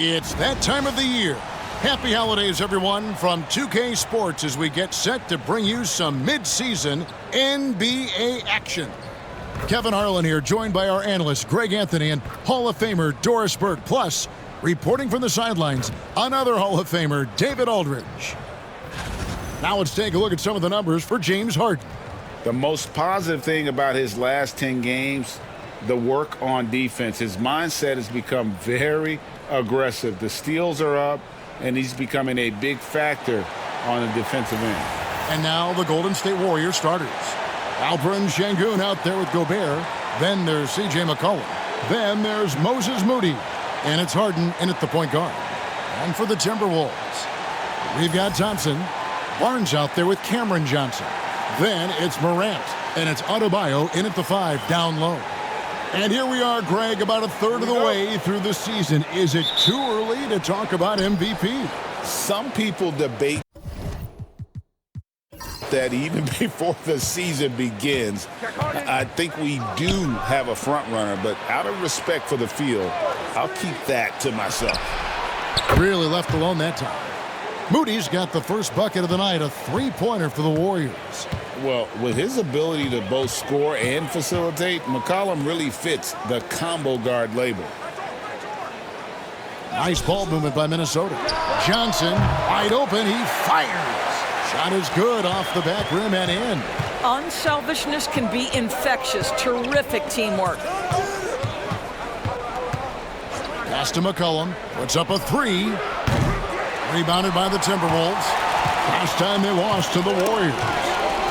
It's that time of the year. Happy holidays, everyone, from 2K Sports as we get set to bring you some mid-season NBA action. Kevin Harlan here, joined by our analyst Greg Anthony and Hall of Famer Doris Burke. Plus, reporting from the sidelines, another Hall of Famer, David Aldridge. Now let's take a look at some of the numbers for James Harden. The most positive thing about his last 10 games, the work on defense. His mindset has become very aggressive. The steals are up, and he's becoming a big factor on the defensive end. And now the Golden State Warriors starters. Alperen Sengun out there with Gobert. Then there's CJ McCollum. Then there's Moses Moody. And it's Harden in at the point guard. And for the Timberwolves, we've got Thompson. Barnes out there with Cameron Johnson. Then it's Morant. And it's Adebayo in at the 5 down low. And here we are, Greg, about a third of the way through the season. Is it too early to talk about MVP? Some people debate that even before the season begins. I think we do have a front runner, but out of respect for the field, I'll keep that to myself. Really left alone that time. Moody's got the first bucket of the night, a three-pointer for the Warriors. Well, with his ability to both score and facilitate, McCollum really fits the combo guard label. Nice ball movement by Minnesota. Johnson, wide open, he fires. Shot is good off the back rim and in. Unselfishness can be infectious. Terrific teamwork. Pass to McCollum, puts up a 3. Rebounded by the Timberwolves. Last time they lost to the Warriors.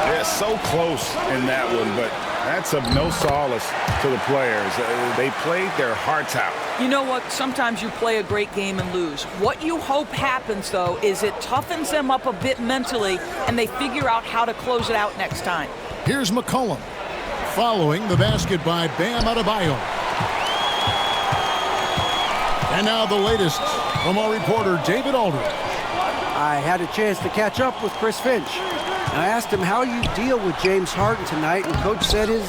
They're so close in that one, but that's of no solace to the players. They played their hearts out. You know what? Sometimes you play a great game and lose. What you hope happens, though, is it toughens them up a bit mentally, and they figure out how to close it out next time. Here's McCollum. Following the basket by Bam Adebayo. And now the latest from our reporter, David Aldridge. I had a chance to catch up with Chris Finch. And I asked him how you deal with James Harden tonight, and Coach said his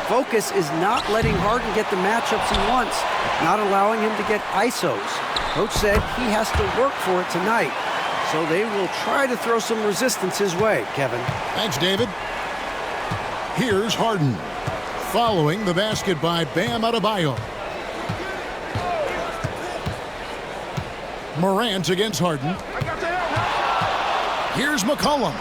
focus is not letting Harden get the matchups he wants, not allowing him to get ISOs. Coach said he has to work for it tonight, so they will try to throw some resistance his way, Kevin. Thanks, David. Here's Harden, following the basket by Bam Adebayo. Morant against Harden. Here's McCollum.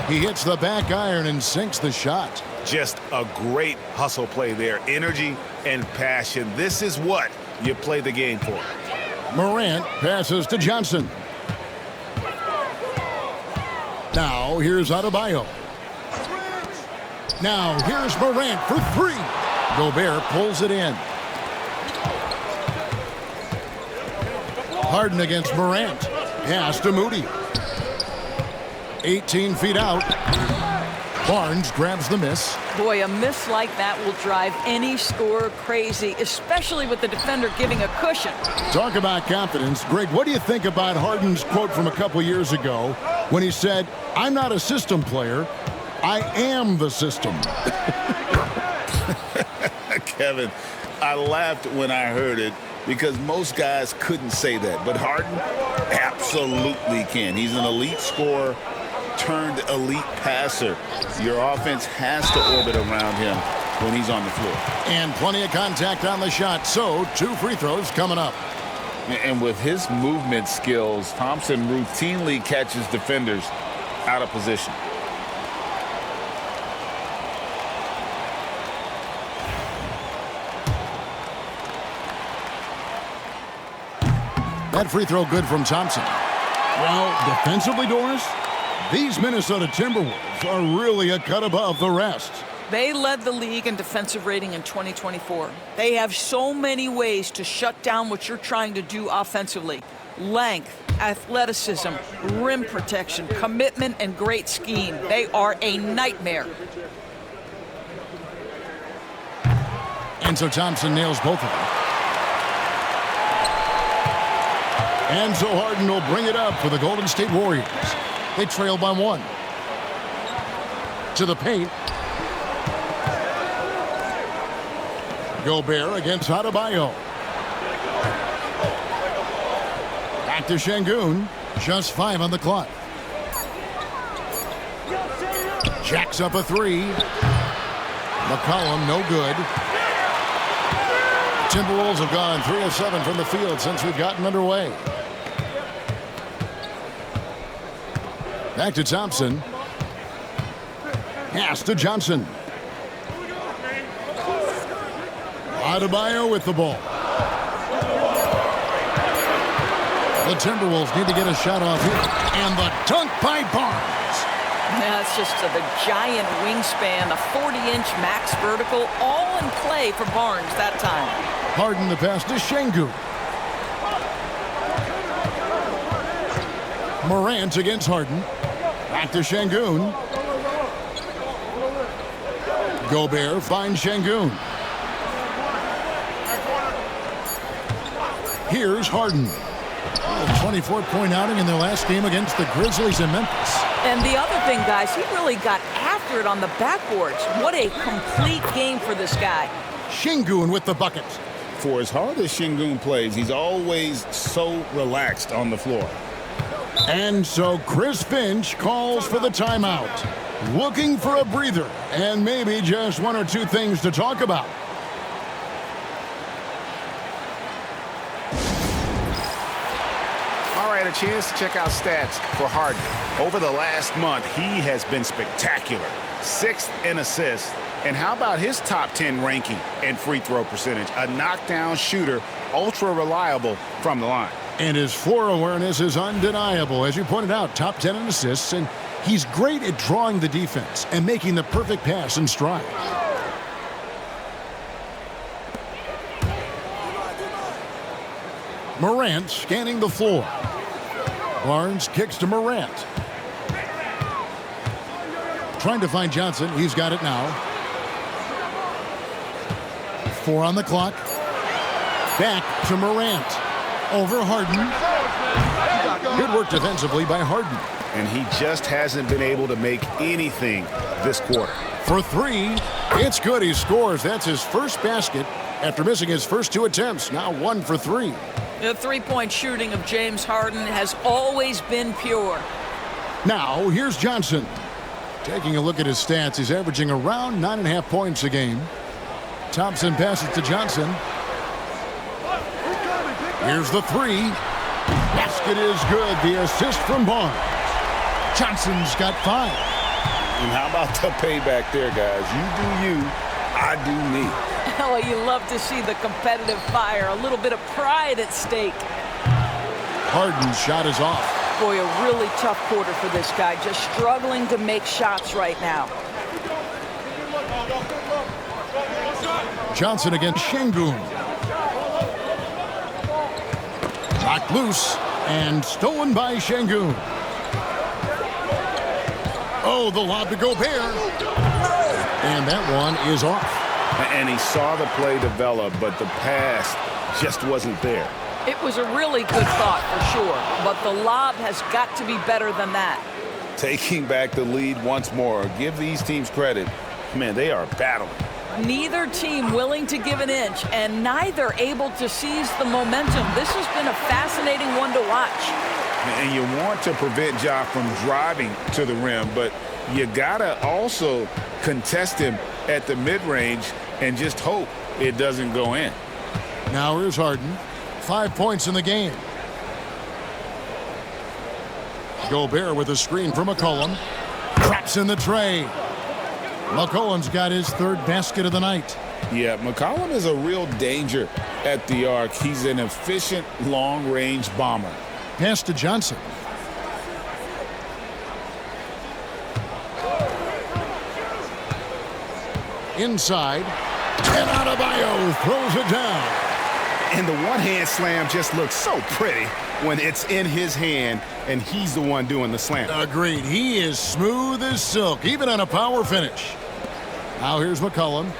He hits the back iron and sinks the shot. Just a great hustle play there. Energy and passion. This is what you play the game for. Morant passes to Johnson. Now here's Adebayo. Now here's Morant for 3. Gobert pulls it in. Harden against Morant. Pass to Moody. 18 feet out. Barnes grabs the miss. Boy, a miss like that will drive any scorer crazy, especially with the defender giving a cushion. Talk about confidence. Greg, what do you think about Harden's quote from a couple years ago when he said, "I'm not a system player, I am the system"? Kevin, I laughed when I heard it because most guys couldn't say that. But Harden absolutely can. He's an elite scorer turned elite passer. Your offense has to orbit around him when he's on the floor. And plenty of contact on the shot, so 2 free throws coming up. And with his movement skills, Thompson routinely catches defenders out of position. That free throw good from Thompson. Well, defensively, Doris, these Minnesota Timberwolves are really a cut above the rest. They led the league in defensive rating in 2024. They have so many ways to shut down what you're trying to do offensively. Length, athleticism, rim protection, commitment, and great scheme. They are a nightmare. And so Thompson nails both of them. And so Harden will bring it up for the Golden State Warriors. They trail by 1. To the paint. Gobert against Adebayo. Back to Şengün. Just 5 on the clock. Jacks up a 3. McCollum, no good. Timberwolves have gone 3 of 7 from the field since we've gotten underway. Back to Thompson. Pass to Johnson. Adebayo with the ball. The Timberwolves need to get a shot off here. And the dunk by Barnes. Yeah, it's just the giant wingspan, a 40-inch max vertical, all in play for Barnes that time. Harden the pass to Şengün. Morant against Harden. Back to Şengün. Gobert finds Şengün. Here's Harden. A 24-point outing in their last game against the Grizzlies in Memphis. And the other thing, guys, he really got after it on the backboards. What a complete game for this guy. Şengün with the bucket. For as hard as Şengün plays, he's always so relaxed on the floor. And so Chris Finch calls for the timeout. Looking for a breather and maybe just 1 or 2 things to talk about. All right, a chance to check out stats for Harden. Over the last month, he has been spectacular. 6th in assists. And how about his top 10 ranking and free throw percentage? A knockdown shooter, ultra reliable from the line. And his floor awareness is undeniable. As you pointed out, top 10 in assists, and he's great at drawing the defense and making the perfect pass in stride. Morant scanning the floor. Barnes kicks to Morant. Trying to find Johnson. He's got it now. 4 on the clock. Back to Morant. Over Harden. Good work defensively by Harden. And he just hasn't been able to make anything this quarter. For 3, it's good. He scores. That's his first basket after missing his first 2 attempts. Now 1 for 3. The three-point shooting of James Harden has always been pure. Now, here's Johnson. Taking a look at his stats, he's averaging around 9.5 points a game. Thompson passes to Johnson. Here's the 3. Basket is good. The assist from Barnes. Johnson's got 5. And how about the payback there, guys? You do you, I do me. Oh, you love to see the competitive fire. A little bit of pride at stake. Harden's shot is off. Boy, a really tough quarter for this guy. Just struggling to make shots right now. Johnson against Şengün. Knocked loose and stolen by Şengün. Oh, the lob to Gobert. And that one is off. And he saw the play develop, but the pass just wasn't there. It was a really good thought for sure, but the lob has got to be better than that. Taking back the lead once more. Give these teams credit. Man, they are battling. Neither team willing to give an inch, and neither able to seize the momentum. This has been a fascinating one to watch. And you want to prevent Ja from driving to the rim, but you gotta also contest him at the mid-range and just hope it doesn't go in. Now here's Harden. 5 points in the game. Gobert with a screen for McCollum. Traps in the tray. McCollum's got his 3rd basket of the night. Yeah, McCollum is a real danger at the arc. He's an efficient long-range bomber. Pass to Johnson. Inside. And Adebayo throws it down. And the one-hand slam just looks so pretty when it's in his hand and he's the one doing the slam. Agreed. He is smooth as silk, even on a power finish. Now here's McCollum.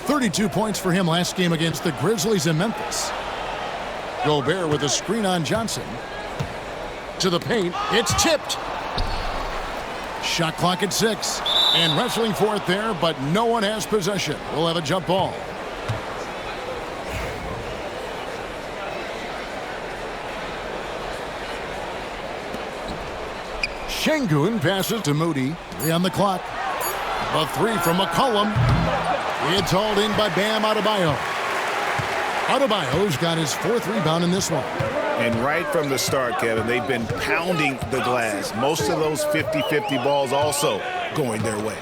32 points for him last game against the Grizzlies in Memphis. Gobert with a screen on Johnson. To the paint. It's tipped. Shot clock at 6. And wrestling for it there, but no one has possession. We'll have a jump ball. Şengün passes to Moody. 3 on the clock. A 3 from McCollum. It's hauled in by Bam Adebayo. Adebayo's got his 4th rebound in this one. And right from the start, Kevin, they've been pounding the glass. Most of those 50-50 balls also going their way.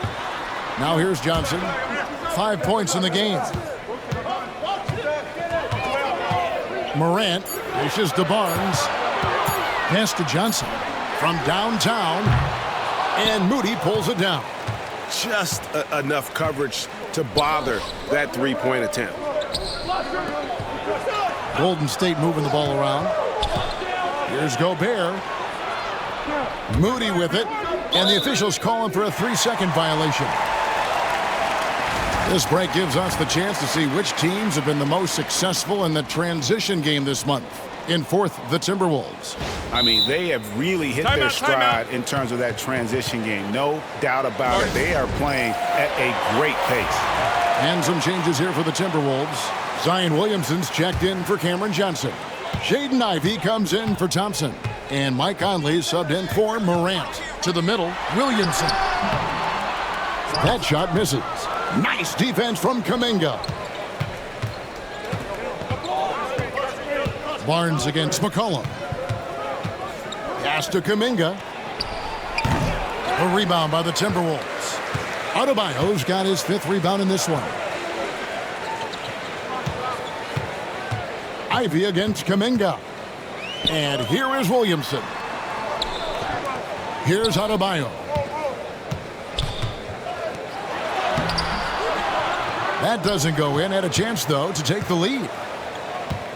Now here's Johnson. 5 points in the game. Morant dishes to Barnes. Pass to Johnson from downtown. And Moody pulls it down. Just enough coverage to bother that three-point attempt. Golden State moving the ball around. Here's Gobert. Moody with it. And the officials calling for a 3-second violation. This break gives us the chance to see which teams have been the most successful in the transition game this month. In 4th, the Timberwolves. I mean, they have really hit their stride in terms of that transition game. No doubt about it. They are playing at a great pace. And some changes here for the Timberwolves. Zion Williamson's checked in for Cameron Johnson. Jaden Ivey comes in for Thompson. And Mike Conley subbed in for Morant. To the middle, Williamson. That shot misses. Nice defense from Kuminga. Barnes against McCollum. Pass to Kuminga. A rebound by the Timberwolves. Adebayo's got his 5th rebound in this one. Ivey against Kuminga. And here is Williamson. Here's Adebayo. That doesn't go in. Had a chance, though, to take the lead.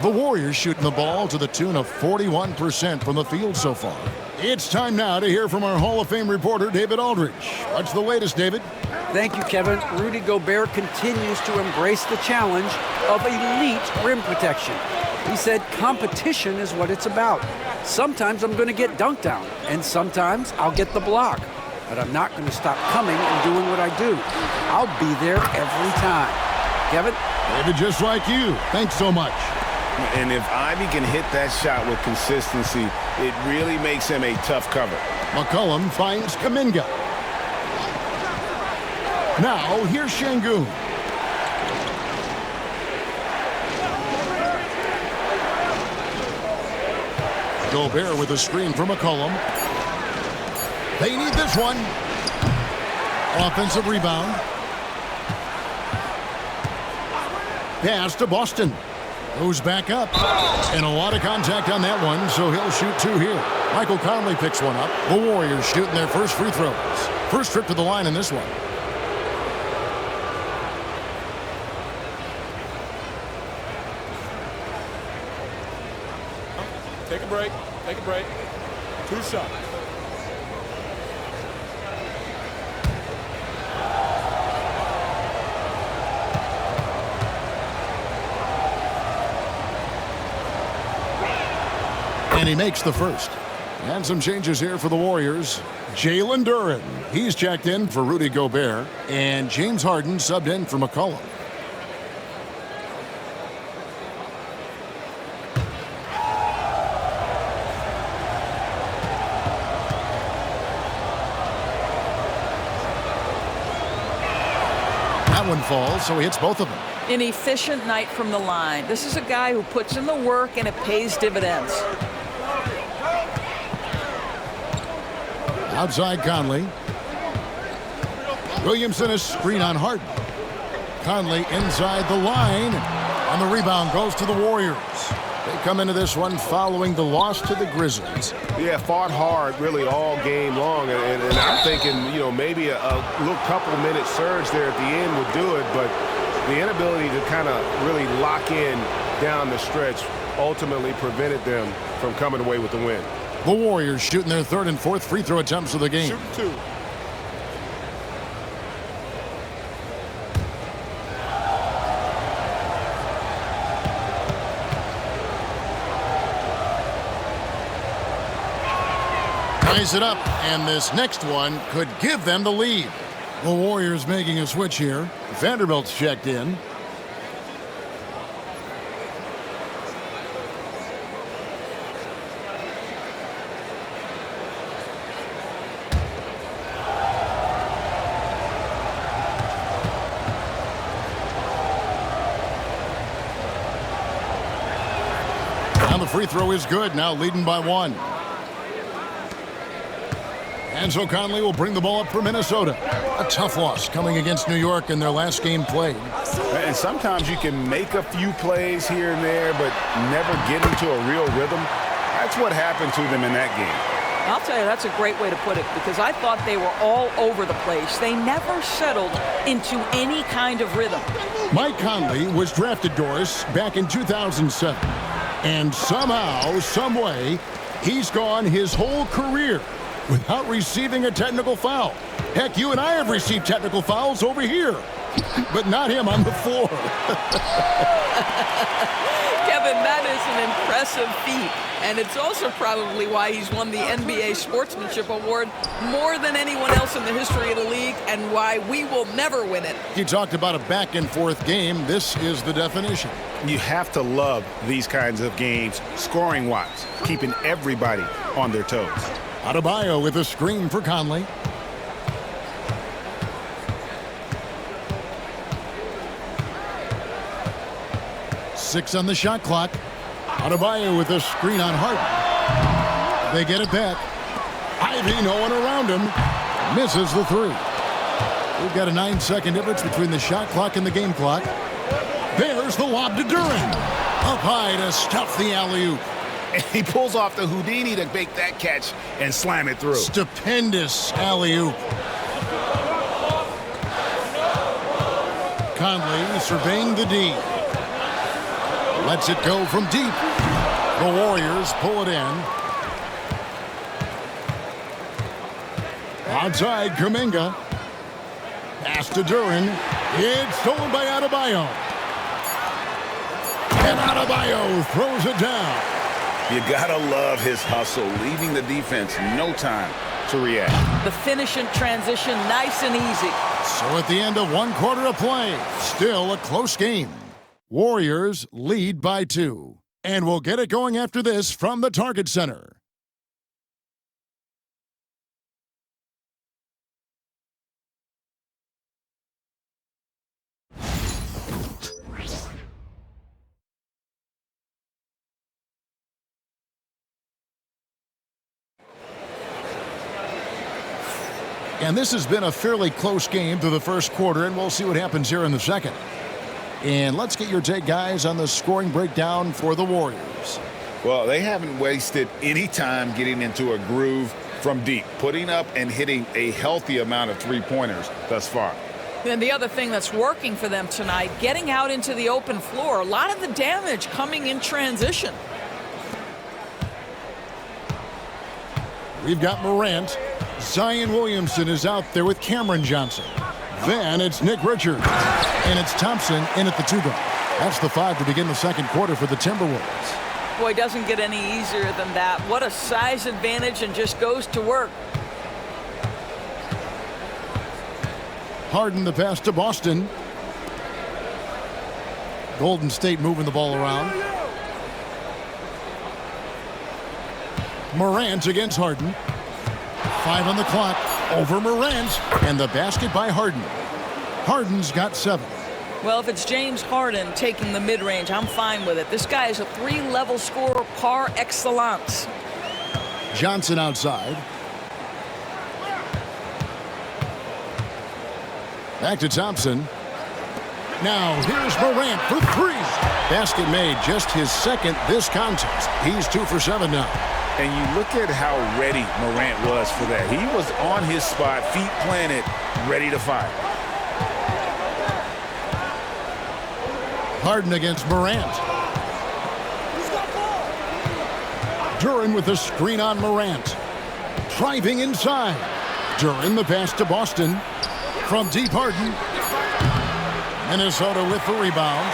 The Warriors shooting the ball to the tune of 41% from the field so far. It's time now to hear from our Hall of Fame reporter, David Aldridge. What's the latest, David? Thank you, Kevin. Rudy Gobert continues to embrace the challenge of elite rim protection. He said competition is what it's about. Sometimes I'm going to get dunked on, and sometimes I'll get the block. But I'm not going to stop coming and doing what I do. I'll be there every time. Kevin? David, just like you. Thanks so much. And if Ivy can hit that shot with consistency, it really makes him a tough cover. McCollum finds Kuminga. Now, here's Şengün. Gobert with a screen for McCollum. They need this one. Offensive rebound. Pass to Boston. Goes back up. And a lot of contact on that one, so he'll shoot 2 here. Michael Conley picks one up. The Warriors shooting their first free throws. First trip to the line in this one. Take a break. Take a break. 2 shots. And he makes the first. And some changes here for the Warriors. Jalen Duren, he's checked in for Rudy Gobert. And James Harden subbed in for McCollum. That one falls, so he hits both of them. An efficient night from the line. This is a guy who puts in the work and it pays dividends. Outside Conley. Williamson is screen on Harden. Conley inside the line. And the rebound goes to the Warriors. They come into this one following the loss to the Grizzlies. Yeah, fought hard really all game long. And I'm thinking, you know, maybe a little couple-minute surge there at the end would do it. But the inability to kind of really lock in down the stretch ultimately prevented them from coming away with the win. The Warriors shooting their 3rd and 4th free throw attempts of the game. Shooting 2. Ties it up, and this next one could give them the lead. The Warriors making a switch here. Vanderbilt's checked in. And the free throw is good, now leading by 1. And so Conley will bring the ball up for Minnesota. A tough loss coming against New York in their last game played. And sometimes you can make a few plays here and there, but never get into a real rhythm. That's what happened to them in that game. I'll tell you, that's a great way to put it, because I thought they were all over the place. They never settled into any kind of rhythm. Mike Conley was drafted, Doris, back in 2007. And somehow, some way, he's gone his whole career without receiving a technical foul. Heck, you and I have received technical fouls over here, but not him on the floor. Kevin, that is an impressive feat, and it's also probably why he's won the NBA Sportsmanship Award more than anyone else in the history of the league, and why we will never win it. You talked about a back-and-forth game. This is the definition. You have to love these kinds of games, scoring-wise, keeping everybody on their toes. Adebayo with a screen for Conley. Six on the shot clock. Adebayo with a screen on Harden. They get it back. Ivy, no one around him. Misses the three. We've got a 9-second difference between the shot clock and the game clock. There's the lob to Duren. Up high to stuff the alley-oop. And he pulls off the Houdini to make that catch and slam it through. Stupendous alley-oop. Conley surveying the D. Lets it go from deep. The Warriors pull it in. Outside, Kuminga. Pass to Duren. It's stolen by Adebayo. And Adebayo throws it down. You gotta love his hustle, leaving the defense no time to react. The finish and transition, nice and easy. So at the end of 1 quarter of play, still a close game. Warriors lead by 2. And we'll get it going after this from the Target Center. And this has been a fairly close game through the first quarter, and we'll see what happens here in the second. And let's get your take, guys, on the scoring breakdown for the Warriors. Well, they haven't wasted any time getting into a groove from deep, putting up and hitting a healthy amount of three-pointers thus far. And the other thing that's working for them tonight, getting out into the open floor, a lot of the damage coming in transition. We've got Morant. Zion Williamson is out there with Cameron Johnson. Then it's Nick Richards. And it's Thompson in at the 2-guard. That's the 5 to begin the second quarter for the Timberwolves. Boy, it doesn't get any easier than that. What a size advantage, and just goes to work. Harden the pass to Boston. Golden State moving the ball around. Morant against Harden. 5 on the clock. Over Morant. And the basket by Harden. Harden's got 7. Well, if it's James Harden taking the mid-range, I'm fine with it. This guy is a 3-level scorer par excellence. Johnson outside. Back to Thompson. Now here's Morant for 3. Basket made, just his second this contest. He's 2 for 7 now. And you look at how ready Morant was for that. He was on his spot, feet planted, ready to fire. Harden against Morant. Duren with the screen on Morant. Driving inside. Duren the pass to Boston. From deep, Harden. Minnesota with the rebound.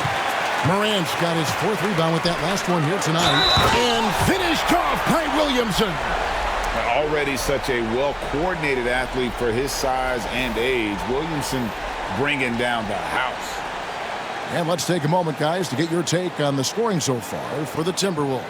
Morant's got his 4th rebound with that last one here tonight. And finished off by Williamson. Already such a well-coordinated athlete for his size and age. Williamson bringing down the house. And let's take a moment, guys, to get your take on the scoring so far for the Timberwolves.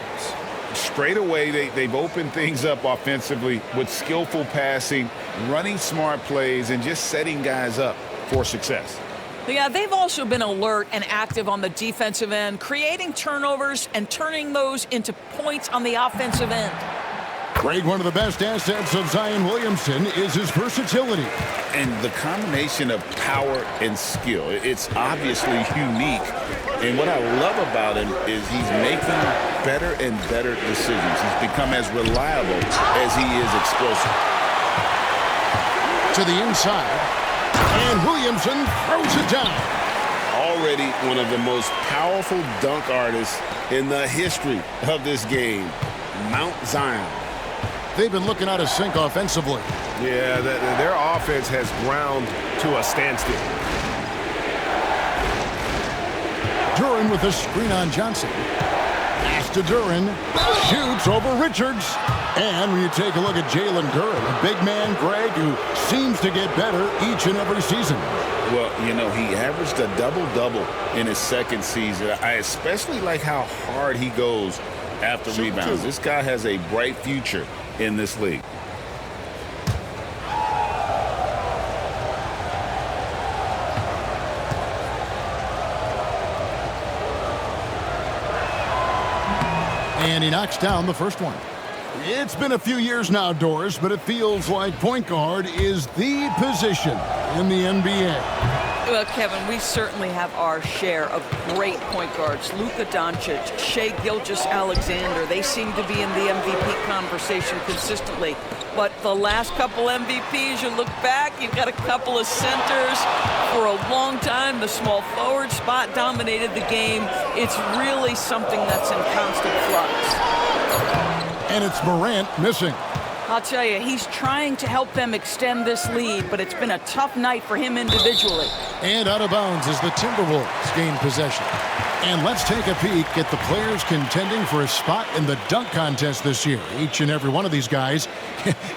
Straight away, they've opened things up offensively with skillful passing, running smart plays, and just setting guys up for success. Yeah, they've also been alert and active on the defensive end, creating turnovers and turning those into points on the offensive end. Greg, one of the best assets of Zion Williamson is his versatility. And the combination of power and skill, it's obviously unique. And what I love about him is he's making better and better decisions. He's become as reliable as he is explosive. To the inside, and Williamson throws it down. Already one of the most powerful dunk artists in the history of this game, Mount Zion. They've been looking out of sync offensively. Yeah, their offense has ground to a standstill. Duran with a screen on Johnson. Pass to Duran. Shoots over Richards. And when you take a look at Jalen Duran, a big man, Greg, who seems to get better each and every season. Well, you know, he averaged a double-double in his second season. I especially like how hard he goes after rebounds. This guy has a bright future in this league. And he knocks down the first one. It's been a few years now, Doris, but it feels like point guard is the position in the NBA. Well, Kevin, we certainly have our share of great point guards. Luka Doncic, Shai Gilgeous-Alexander, they seem to be in the MVP conversation consistently. But the last couple MVPs, you look back, you've got a couple of centers. For a long time, the small forward spot dominated the game. It's really something that's in constant flux. And it's Morant missing. I'll tell you, he's trying to help them extend this lead, but it's been a tough night for him individually. And out of bounds as the Timberwolves gain possession. And let's take a peek at the players contending for a spot in the dunk contest this year. Each and every one of these guys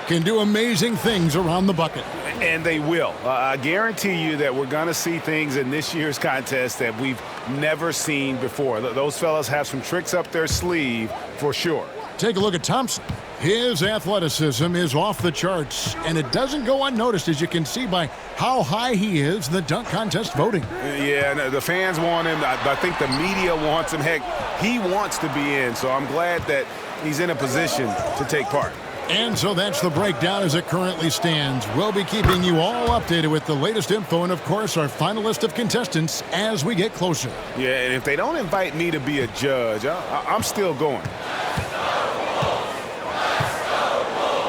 can do amazing things around the bucket. And they will. I guarantee you that we're going to see things in this year's contest that we've never seen before. Those fellas have some tricks up their sleeve for sure. Take a look at Thompson. His athleticism is off the charts, and it doesn't go unnoticed, as you can see by how high he is in the dunk contest voting. Yeah, the fans want him. I think the media wants him. Heck, he wants to be in, so I'm glad that he's in a position to take part. And so that's the breakdown as it currently stands. We'll be keeping you all updated with the latest info and, of course, our final list of contestants as we get closer. Yeah, and if they don't invite me to be a judge, I'm still going.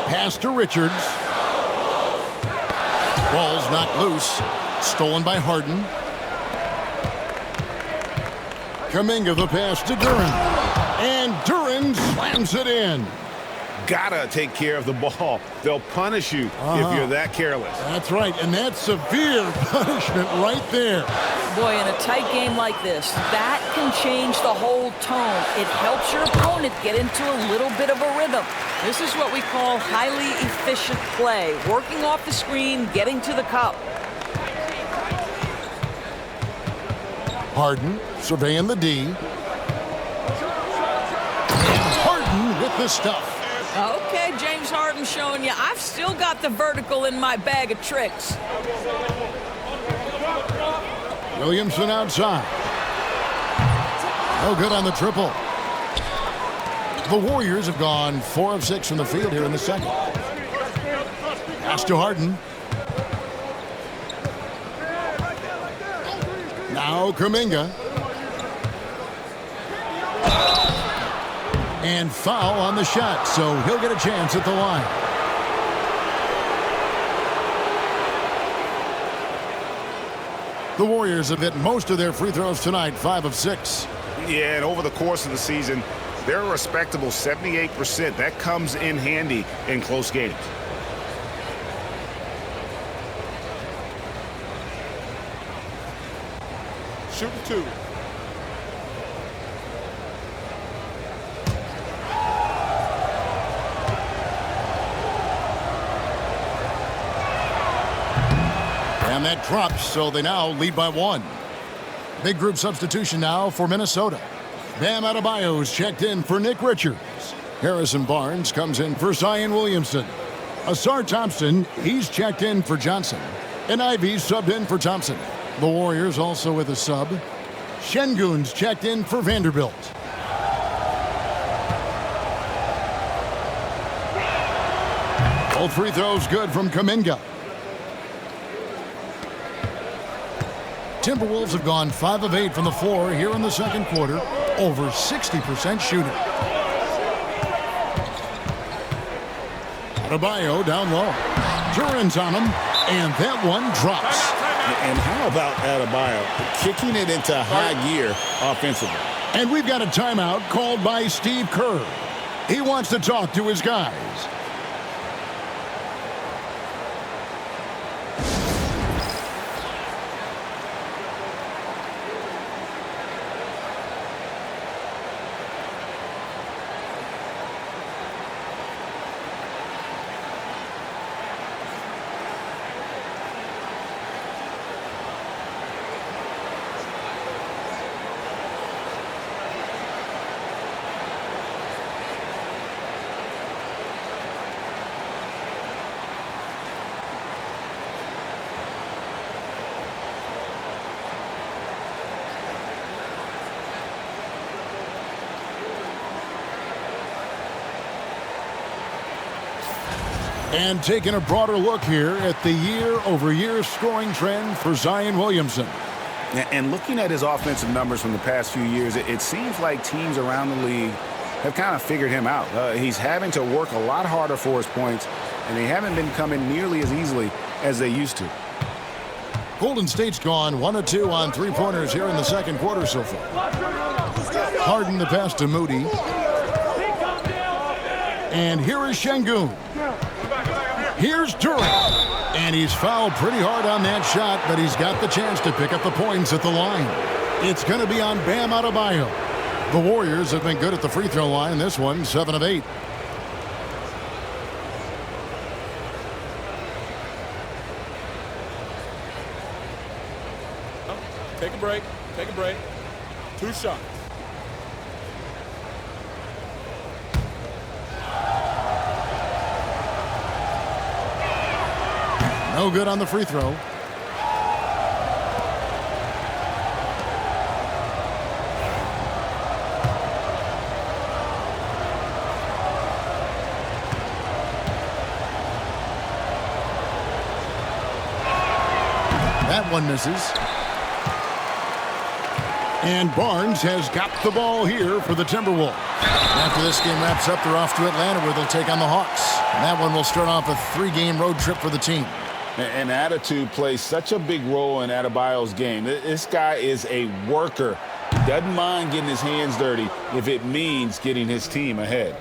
Pass to Richards. Ball's knocked loose. Stolen by Harden. Kuminga the pass to Duran. And Duran slams it in. Gotta take care of the ball. They'll punish you if you're that careless. That's right, and that's severe punishment right there. Boy, in a tight game like this, that can change the whole tone. It helps your opponent get into a little bit of a rhythm. This is what we call highly efficient play, working off the screen, getting to the cup. Harden surveying the D. And Harden with the stuff. Okay, James Harden showing you I've still got the vertical in my bag of tricks. Williamson outside. No good on the triple. The Warriors have gone 4 of 6 from the field here in the second. Pass to Harden. Now Kuminga. And foul on the shot, so he'll get a chance at the line. The Warriors have hit most of their free throws tonight, 5 of 6. Yeah, and over the course of the season, they're a respectable 78%. That comes in handy in close games. Shooting 2. And that drops, so they now lead by 1. Big group substitution now for Minnesota. Bam Adebayo's checked in for Nick Richards. Harrison Barnes comes in for Zion Williamson. Asar Thompson, he's checked in for Johnson. And Ivy's subbed in for Thompson. The Warriors also with a sub. Şengün's checked in for Vanderbilt. Both free throws good from Kuminga. Timberwolves have gone 5 of 8 from the floor here in the second quarter. Over 60% shooting. Adebayo down low. Duran's on him, and that one drops. And how about Adebayo kicking it into high gear offensively? And we've got a timeout called by Steve Kerr. He wants to talk to his guys. And taking a broader look here at the year-over-year scoring trend for Zion Williamson. And looking at his offensive numbers from the past few years, it seems like teams around the league have kind of figured him out. He's having to work a lot harder for his points, and they haven't been coming nearly as easily as they used to. Golden State's gone 1 of 2 on three-pointers here in the second quarter so far. Harden the pass to Moody. And here is Şengün. Here's Durant. And he's fouled pretty hard on that shot, but he's got the chance to pick up the points at the line. It's going to be on Bam Adebayo. The Warriors have been good at the free throw line. This one, 7 of 8. Take a break. Take a break. 2 shots. No good on the free throw. That one misses. And Barnes has got the ball here for the Timberwolves. After this game wraps up, they're off to Atlanta where they'll take on the Hawks. And that one will start off a 3-game road trip for the team. And attitude plays such a big role in Adebayo's game. This guy is a worker. He doesn't mind getting his hands dirty if it means getting his team ahead.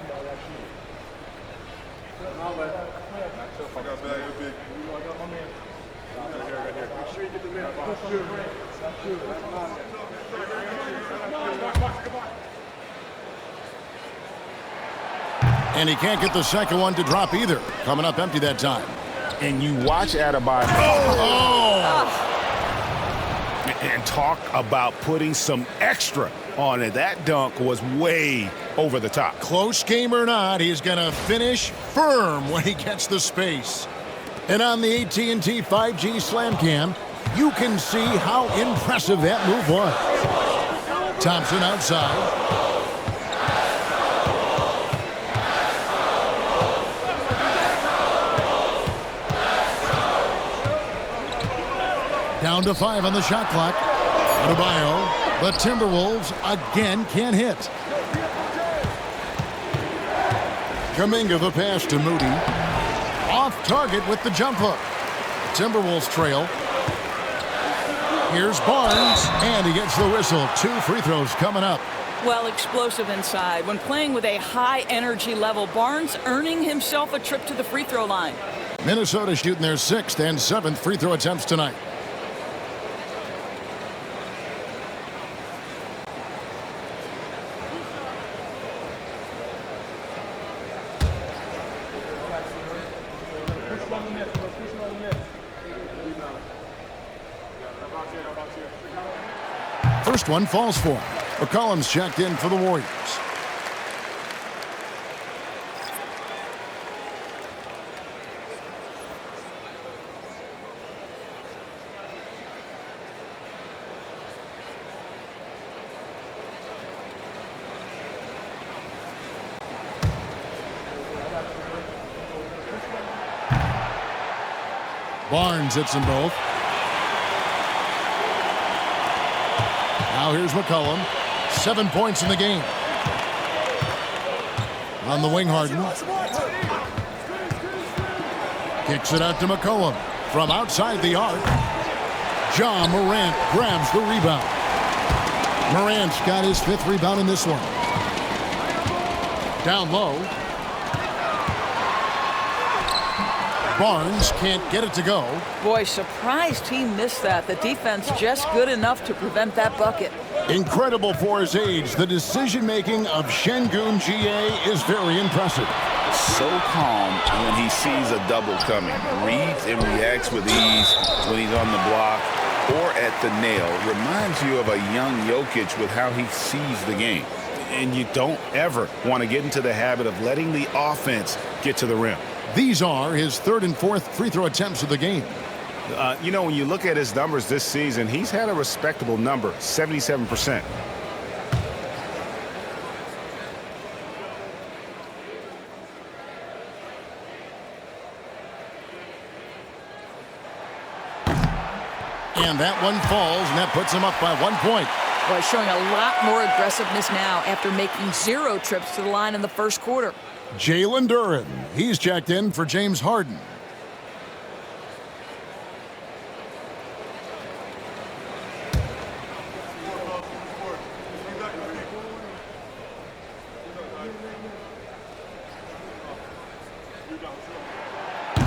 And he can't get the second one to drop either. Coming up empty that time. And you watch Adebayo. And talk about putting some extra on it. That dunk was way over the top. Close game or not, he's going to finish firm when he gets the space. And on the AT&T 5G Slam Cam, you can see how impressive that move was. Thompson outside. Down to 5 on the shot clock. Adebayo, the Timberwolves again can't hit. Kuminga the pass to Moody. Off target with the jump hook. Timberwolves trail. Here's Barnes, and he gets the whistle. 2 free throws coming up. Well, explosive inside. When playing with a high energy level, Barnes earning himself a trip to the free throw line. Minnesota shooting their 6th and 7th free throw attempts tonight. First one falls for him. McCollum's checked in for the Warriors. Barnes hits them both. Now here's McCollum. 7 points in the game. On the wing, Harden. Kicks it out to McCollum. From outside the arc. Ja Morant grabs the rebound. Morant's got his 5th rebound in this one. Down low. Barnes can't get it to go. Boy, surprised he missed that. The defense just good enough to prevent that bucket. Incredible for his age. The decision-making of Şengün GA is very impressive. So calm when he sees a double coming. Reads and reacts with ease when he's on the block or at the nail. Reminds you of a young Jokic with how he sees the game. And you don't ever want to get into the habit of letting the offense get to the rim. These are his 3rd and 4th free throw attempts of the game. You know, when you look at his numbers this season, he's had a respectable number, 77%. And that one falls, and that puts him up by 1 point. Boy, showing a lot more aggressiveness now after making 0 trips to the line in the first quarter. Jalen Duren. He's checked in for James Harden.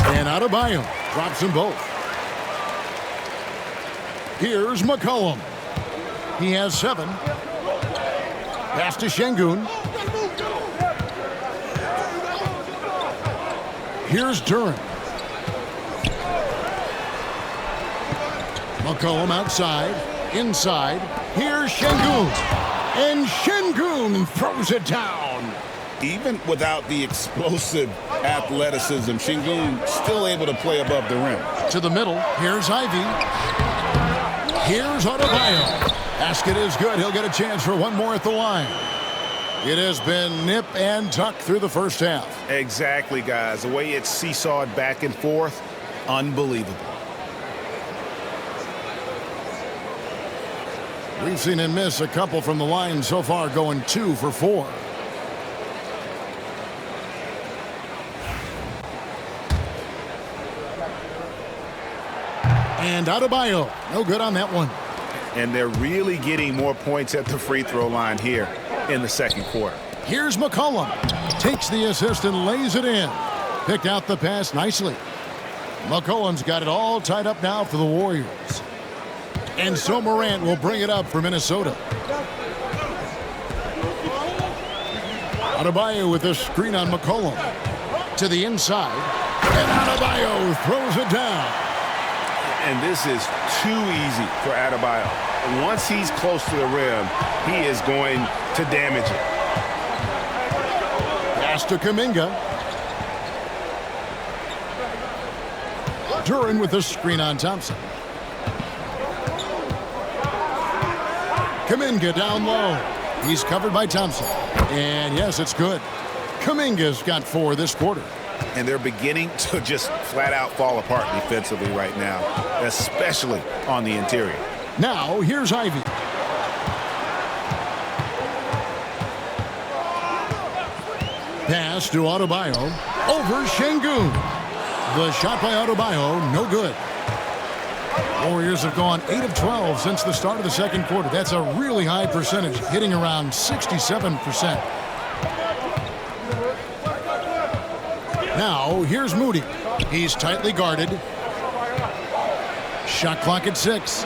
And Adebayo drops them both. Here's McCollum. He has 7. Pass to Şengün. Here's Duren. McCollum outside. Inside. Here's Şengün. And Şengün throws it down. Even without the explosive athleticism, Şengün still able to play above the rim. To the middle. Here's Ivy. Here's Adebayo. Basket is good. He'll get a chance for one more at the line. It has been nip and tuck through the first half. Exactly, guys. The way it's seesawed back and forth, unbelievable. We've seen him miss a couple from the line so far, going 2 for 4. And Adebayo, no good on that one. And they're really getting more points at the free throw line here in the second quarter. Here's McCollum. Takes the assist and lays it in. Picked out the pass nicely. McCollum's got it all tied up now for the Warriors. And so Morant will bring it up for Minnesota. Adebayo with a screen on McCollum. To the inside. And Adebayo throws it down. And this is too easy for Adebayo. Once he's close to the rim, he is going to damage it. Pass to Kuminga. Duren with a screen on Thompson. Kuminga down low. He's covered by Thompson. And yes, it's good. Kuminga's got 4 this quarter. And they're beginning to just flat out fall apart defensively right now, especially on the interior. Now, here's Ivy. Pass to Adebayo. Over Şengün. The shot by Adebayo, no good. Warriors have gone 8 of 12 since the start of the second quarter. That's a really high percentage, hitting around 67%. Now, here's Moody. He's tightly guarded. Shot clock at 6.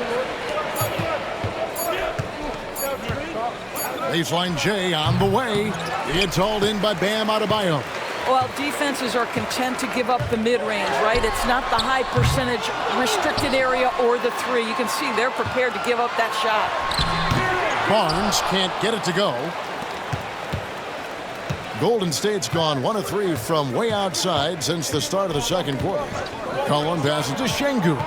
Baseline J on the way. It's hauled in by Bam Adebayo. Well, defenses are content to give up the mid-range, right? It's not the high percentage restricted area or the 3. You can see they're prepared to give up that shot. Barnes can't get it to go. Golden State's gone 1 of 3 from way outside since the start of the second quarter. Cullen passes to Şengün.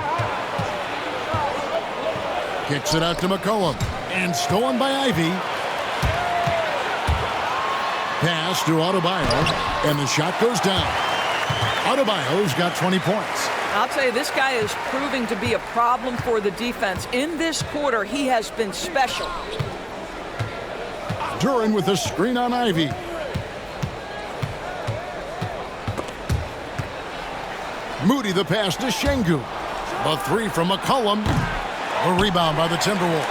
Kicks it out to McCollum. And stolen by Ivy. Pass to Adebayo. And the shot goes down. Adebayo's got 20 points. I'll tell you, this guy is proving to be a problem for the defense. In this quarter, he has been special. Duren with a screen on Ivy. Moody the pass to Şengün. The three from McCollum. A rebound by the Timberwolves.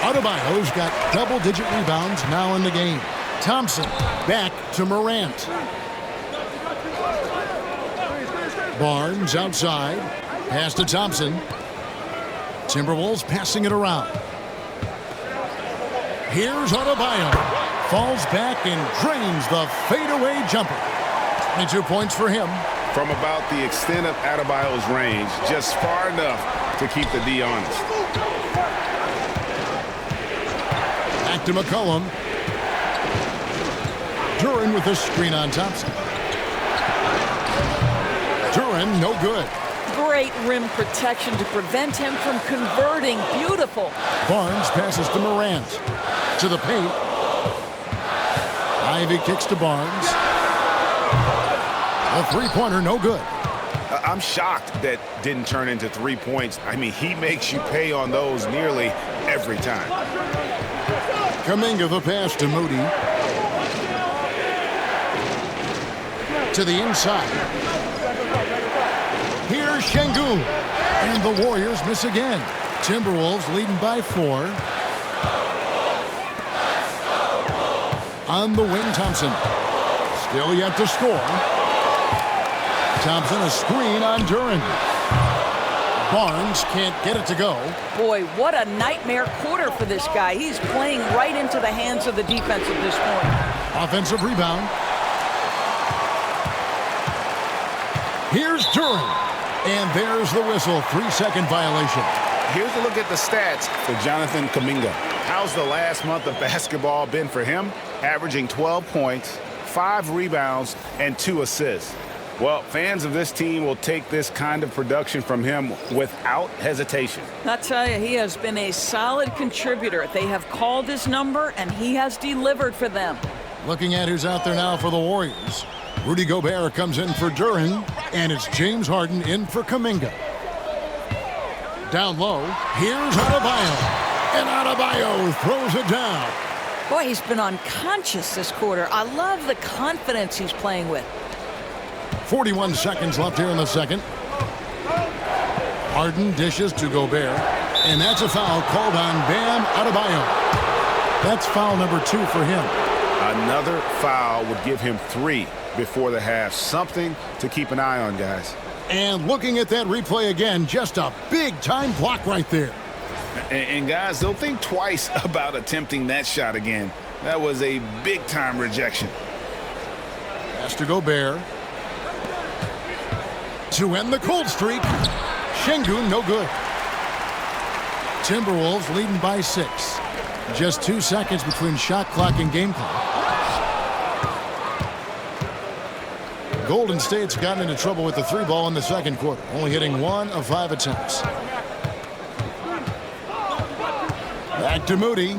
Adebayo's got double-digit rebounds now in the game. Thompson back to Morant. Barnes outside. Pass to Thompson. Timberwolves passing it around. Here's Adebayo. Falls back and drains the fadeaway jumper. 22 points for him. From about the extent of Adebayo's range, just far enough to keep the D honest. Back to McCollum. Duren with a screen on Thompson. Duren, no good. Great rim protection to prevent him from converting. Beautiful. Barnes passes to Morant. To the paint. Ivy kicks to Barnes. A three-pointer, no good. I'm shocked that didn't turn into 3 points. I mean, he makes you pay on those nearly every time. Kuminga the pass to Moody. To the inside. Here's Şengün. And the Warriors miss again. Timberwolves leading by 4. On the wing, Thompson. Still yet to score. Thompson, a screen on Duren. Barnes can't get it to go. Boy, what a nightmare quarter for this guy. He's playing right into the hands of the defense at this point. Offensive rebound. Here's Duren. And there's the whistle. 3-second violation. Here's a look at the stats for Jonathan Kuminga. How's the last month of basketball been for him? Averaging 12 points, 5 rebounds, and 2 assists. Well, fans of this team will take this kind of production from him without hesitation. I tell you, he has been a solid contributor. They have called his number, and he has delivered for them. Looking at who's out there now for the Warriors. Rudy Gobert comes in for Duren, and it's James Harden in for Kuminga. Down low, here's Adebayo. And Adebayo throws it down. Boy, he's been unconscious this quarter. I love the confidence he's playing with. 41 seconds left here in the second. Harden dishes to Gobert. And that's a foul called on Bam Adebayo. That's foul number 2 for him. Another foul would give him 3 before the half. Something to keep an eye on, guys. And looking at that replay again, just a big-time block right there. And guys, they'll think twice about attempting that shot again. That was a big-time rejection. Pass to Gobert. To end the cold streak. Şengün, no good. Timberwolves leading by 6. Just 2 seconds between shot clock and game clock. Golden State's gotten into trouble with the 3 ball in the second quarter, only hitting 1 of 5 attempts. Back to Moody.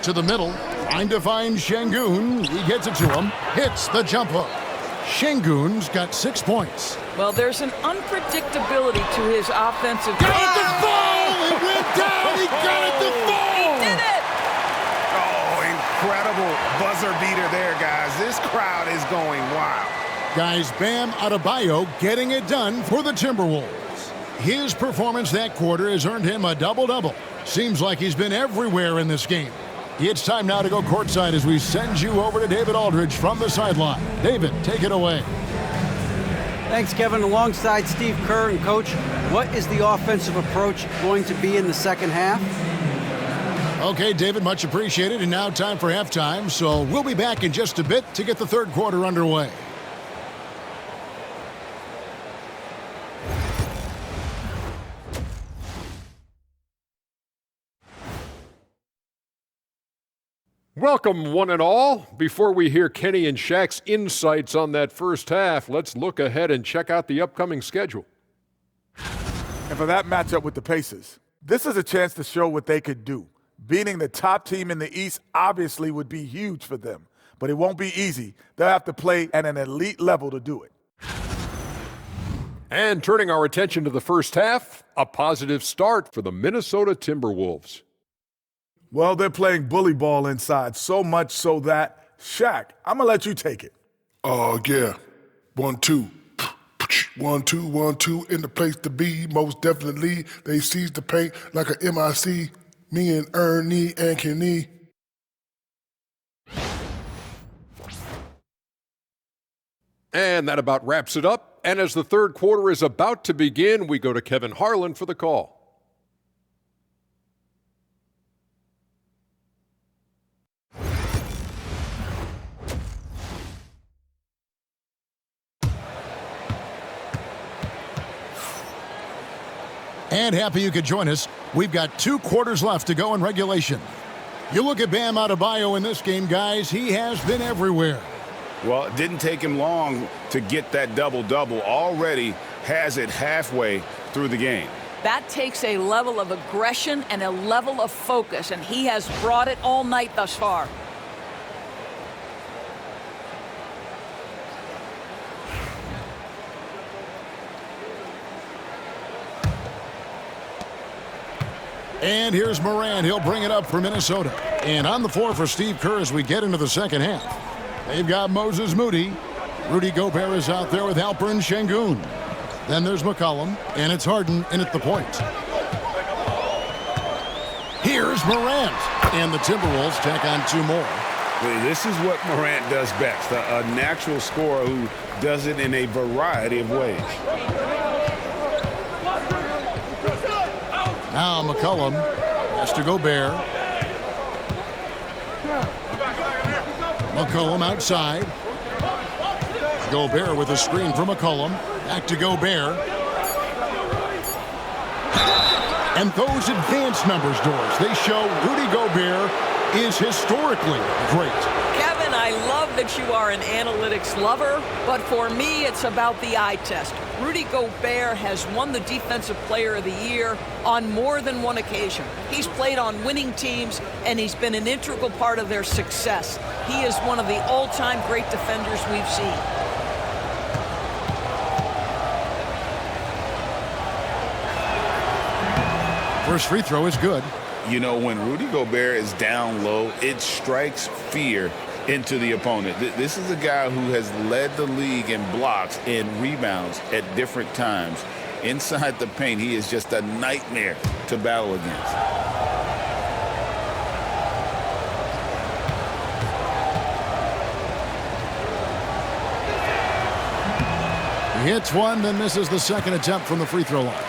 To the middle. Trying to find Şengün. He gets it to him. Hits the jump hook. Şengün's got 6 points. Well, there's an unpredictability to his offensive game. Got it to fall! It went down! He got it to fall! He did it! Oh, incredible buzzer beater there, guys. This crowd is going wild. Guys, Bam Adebayo getting it done for the Timberwolves. His performance that quarter has earned him a double-double. Seems like he's been everywhere in this game. It's time now to go courtside as we send you over to David Aldridge from the sideline. David, take it away. Thanks, Kevin. Alongside Steve Kerr and Coach, what is the offensive approach going to be in the second half? Okay, David, much appreciated. And now time for halftime. So we'll be back in just a bit to get the third quarter underway. Welcome, one and all. Before we hear Kenny and Shaq's insights on that first half, let's look ahead and check out the upcoming schedule. And for that matchup with the Pacers, this is a chance to show what they could do. Beating the top team in the East obviously would be huge for them, but it won't be easy. They'll have to play at an elite level to do it. And turning our attention to the first half, a positive start for the Minnesota Timberwolves. Well, they're playing bully ball inside, so much so that, Shaq, I'm going to let you take it. Oh, yeah. 1, 2. 1, 2, 1, 2, in the place to be. Most definitely, they seize the paint like a MIC. Me and Ernie and Kenny. And that about wraps it up. And as the third quarter is about to begin, we go to Kevin Harlan for the call. And happy you could join us. We've got 2 quarters left to go in regulation. You look at Bam Adebayo in this game, guys. He has been everywhere. Well, it didn't take him long to get that double-double. Already has it halfway through the game. That takes a level of aggression and a level of focus, and he has brought it all night thus far. And here's Morant. He'll bring it up for Minnesota. And on the floor for Steve Kerr as we get into the second half. They've got Moses Moody. Rudy Gobert is out there with Alperen Şengün. Then there's McCollum, and it's Harden in at the point. Here's Morant. And the Timberwolves tack on 2 more. This is what Morant does best, a natural scorer who does it in a variety of ways. Now McCollum has to Gobert. McCollum outside. Gobert with a screen for McCollum. Back to Gobert. And those advanced numbers, Doors, they show Rudy Gobert is historically great. Kevin, I love that you are an analytics lover, but for me, it's about the eye test. Rudy Gobert has won the Defensive Player of the Year on more than one occasion. He's played on winning teams, and he's been an integral part of their success. He is one of the all-time great defenders we've seen. First free throw is good. You know, when Rudy Gobert is down low, it strikes fear into the opponent. This is a guy who has led the league in blocks and rebounds at different times. Inside the paint, he is just a nightmare to battle against. He hits one, then misses the second attempt from the free throw line.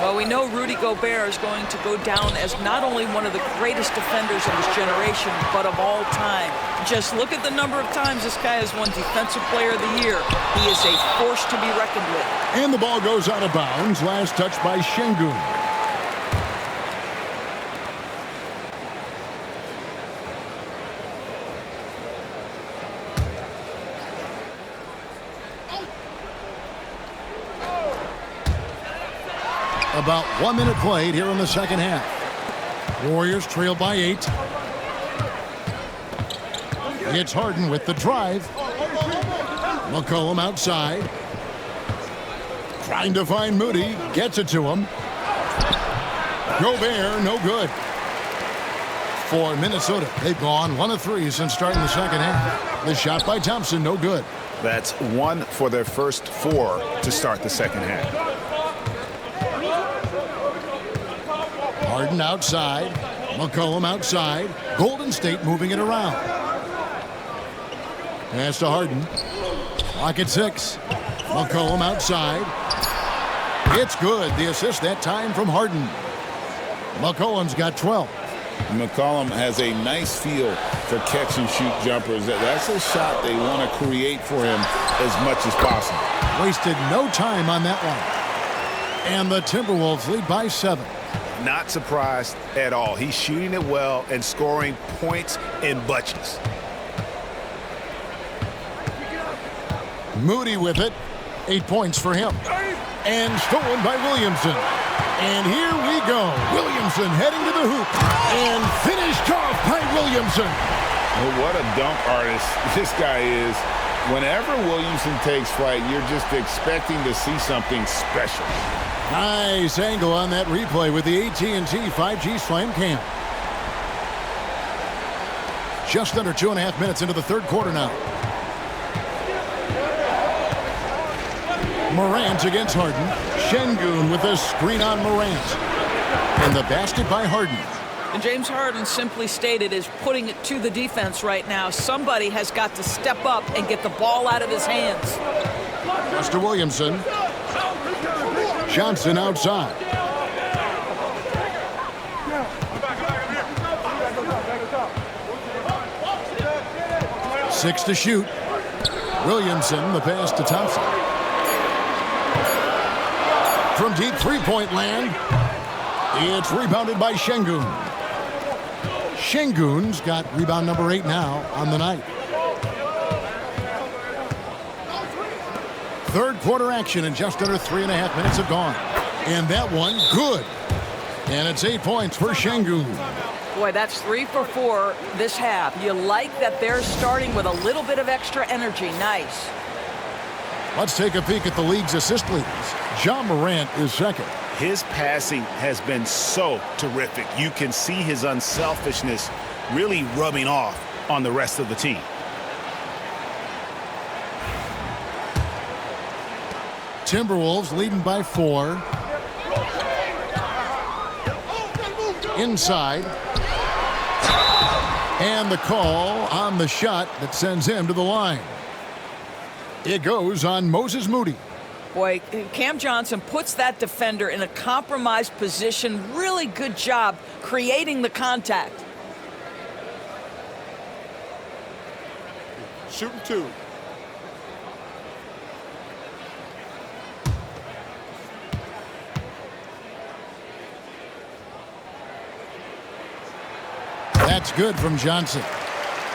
Well, we know Rudy Gobert is going to go down as not only one of the greatest defenders of his generation, but of all time. Just look at the number of times this guy has won Defensive Player of the Year. He is a force to be reckoned with. And the ball goes out of bounds. Last touch by Şengün. About 1 minute played here in the second half. Warriors trail by 8. It's Harden with the drive. McCollum outside. Trying to find Moody. Gets it to him. Gobert, no good. For Minnesota, they've gone 1 of 3 since starting the second half. The shot by Thompson, no good. That's 1 for their first 4 to start the second half. Harden outside. McCollum outside. Golden State moving it around. Pass to Harden. Clock at 6. McCollum outside. It's good. The assist that time from Harden. McCollum's got 12. McCollum has a nice feel for catch and shoot jumpers. That's a shot they want to create for him as much as possible. Wasted no time on that one. And the Timberwolves lead by 7. Not surprised at all. He's shooting it well and scoring points in bunches. Moody with it. 8 points for him. And stolen by Williamson. And here we go. Williamson heading to the hoop. And finished off by Williamson. Well, what a dunk artist this guy is. Whenever Williamson takes flight, you're just expecting to see something special. Nice angle on that replay with the AT&T 5G Slam Cam. Just under 2.5 minutes into the third quarter now. Morant against Harden. Şengün with a screen on Morant. And the basket by Harden. And James Harden simply stated is putting it to the defense right now. Somebody has got to step up and get the ball out of his hands. Mr. Williamson. Johnson outside. Six to shoot. Williamson, the pass to Thompson. From deep three-point land, it's rebounded by Şengün. Şengün's got rebound number 8 now on the night. Third quarter action and just under 3.5 minutes have gone. And that one, good. And it's 8 points for Şengün. Boy, that's 3 for 4 this half. You like that they're starting with a little bit of extra energy. Nice. Let's take a peek at the league's assist leaders. John Morant is second. His passing has been so terrific. You can see his unselfishness really rubbing off on the rest of the team. Timberwolves leading by 4. Inside. And the call on the shot that sends him to the line. It goes on Moses Moody. Boy, Cam Johnson puts that defender in a compromised position. Really good job creating the contact. Shooting 2. That's good from Johnson.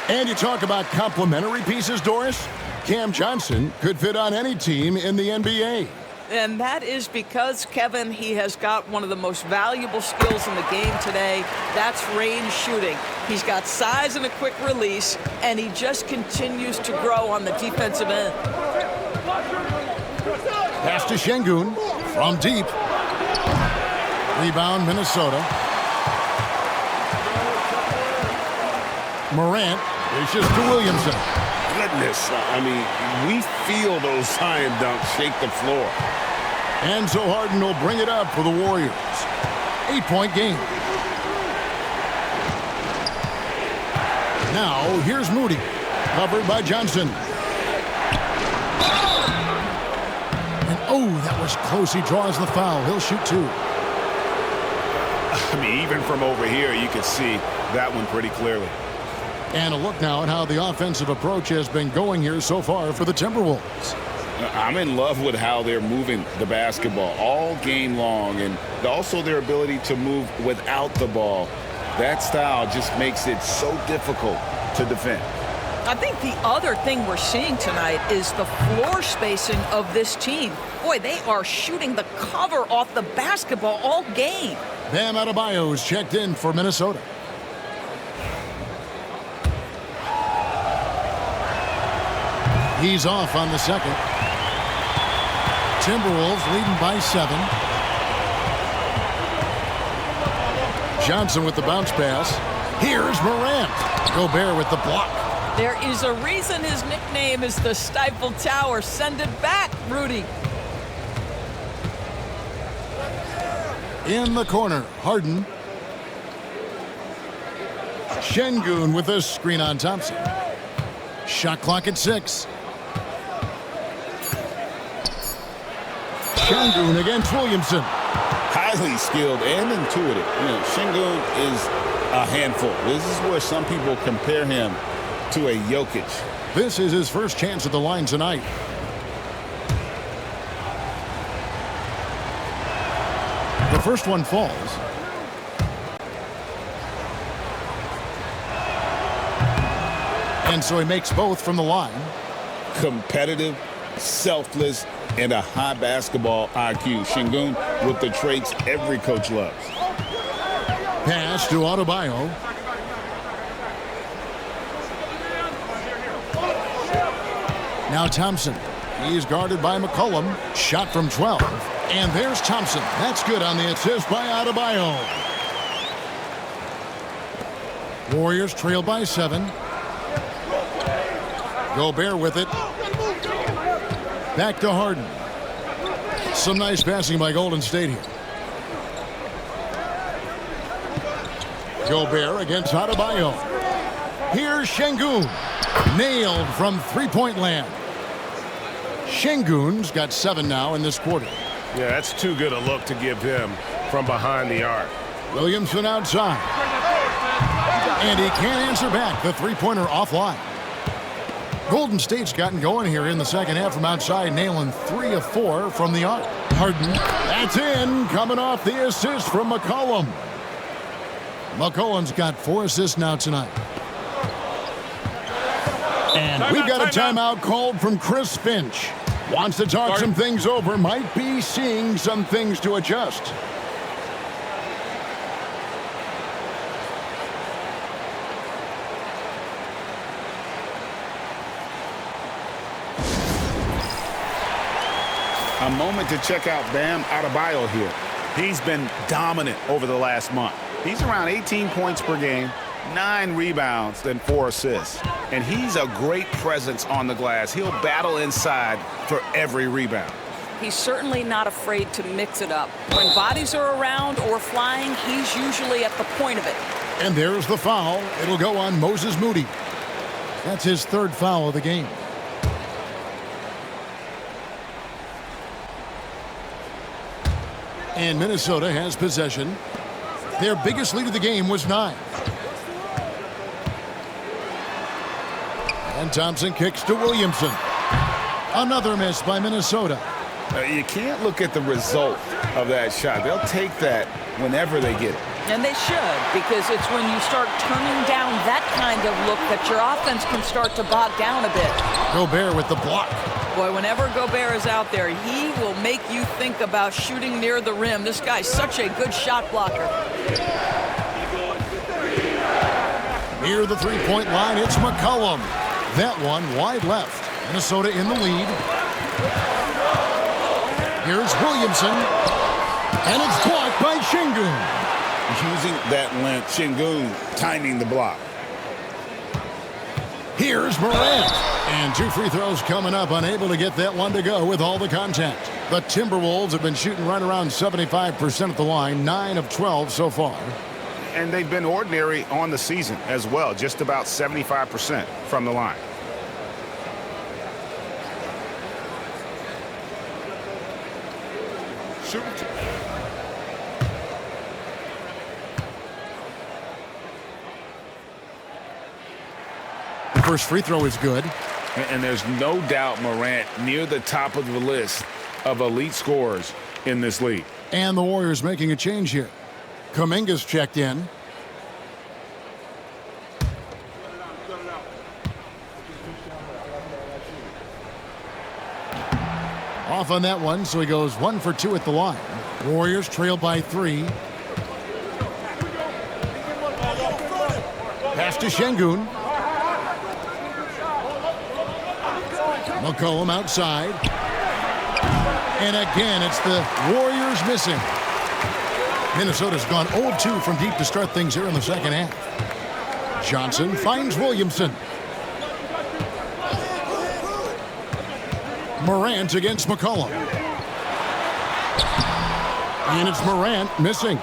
And you talk about complementary pieces, Doris. Cam Johnson could fit on any team in the NBA. And that is because, Kevin, he has got one of the most valuable skills in the game today. That's range shooting. He's got size and a quick release, and he just continues to grow on the defensive end. Pass to Şengün from deep. Rebound, Minnesota. Morant dishes to Williamson. Goodness, I mean, we feel those science dunks shake the floor. And so Harden will bring it up for the Warriors. 8-point game. Now, here's Moody. Covered by Johnson. And oh, that was close. He draws the foul. He'll shoot 2. I mean, even from over here, you can see that one pretty clearly. And a look now at how the offensive approach has been going here so far for the Timberwolves. I'm in love with how they're moving the basketball all game long, and also their ability to move without the ball. That style just makes it so difficult to defend. I think the other thing we're seeing tonight is the floor spacing of this team. Boy, they are shooting the cover off the basketball all game. Bam Adebayo's checked in for Minnesota. He's off on the second. Timberwolves leading by 7. Johnson with the bounce pass. Here's Morant. Gobert with the block. There is a reason his nickname is the Stifle Tower. Send it back, Rudy. In the corner, Harden. Şengün with a screen on Thompson. Shot clock at 6. Şengün against Williamson. Highly skilled and intuitive. Şengün is a handful. This is where some people compare him to a Jokic. This is his first chance at the line tonight. The first one falls. And so he makes both from the line. Competitive, selfless, and a high basketball IQ. Şengün with the traits every coach loves. Pass to Adebayo. Now Thompson. He's guarded by McCollum. Shot from 12. And there's Thompson. That's good on the assist by Adebayo. Warriors trail by 7. Gobert with it. Back to Harden. Some nice passing by Golden State here. Gobert against Adebayo. Here's Şengün. Nailed from three-point land. Şengün's got 7 now in this quarter. Yeah, that's too good a look to give him from behind the arc. Williamson outside. And he can't answer back. The three-pointer offline. Golden State's gotten going here in the second half from outside, nailing 3 of 4 from the arc. Harden, that's in, coming off the assist from McCollum. McCollum's got 4 assists now tonight. And we've got a timeout called from Chris Finch. Wants to talk some things over, might be seeing some things to adjust. A moment to check out Bam Adebayo here. He's been dominant over the last month. He's around 18 points per game, 9 rebounds, and 4 assists. And he's a great presence on the glass. He'll battle inside for every rebound. He's certainly not afraid to mix it up. When bodies are around or flying, he's usually at the point of it. And there's the foul. It'll go on Moses Moody. That's his 3rd foul of the game. And Minnesota has possession. Their biggest lead of the game was 9. And Thompson kicks to Williamson. Another miss by Minnesota. You can't look at the result of that shot. They'll take that whenever they get it. And they should, because it's when you start turning down that kind of look that your offense can start to bog down a bit. Gobert with the block. Boy, whenever Gobert is out there, he will make you think about shooting near the rim. This guy's such a good shot blocker. Near the three-point line, it's McCollum. That one wide left. Minnesota in the lead. Here's Williamson. And it's blocked by Şengün. Using that length, Şengün timing the block. Here's Morant. And 2 free throws coming up, unable to get that one to go with all the contact. The Timberwolves have been shooting right around 75% at the line, 9 of 12 so far. And they've been ordinary on the season as well, just about 75% from the line. Shoot. The first free throw is good. And there's no doubt Morant near the top of the list of elite scorers in this league. And the Warriors making a change here. Kuminga's checked in. Off on that one, so he goes 1 for 2 at the line. Warriors trail by 3. Pass to Şengün. McCollum outside. And again, it's the Warriors missing. Minnesota's gone 0-2 from deep to start things here in the second half. Johnson finds Williamson. Morant against McCollum. And it's Morant missing.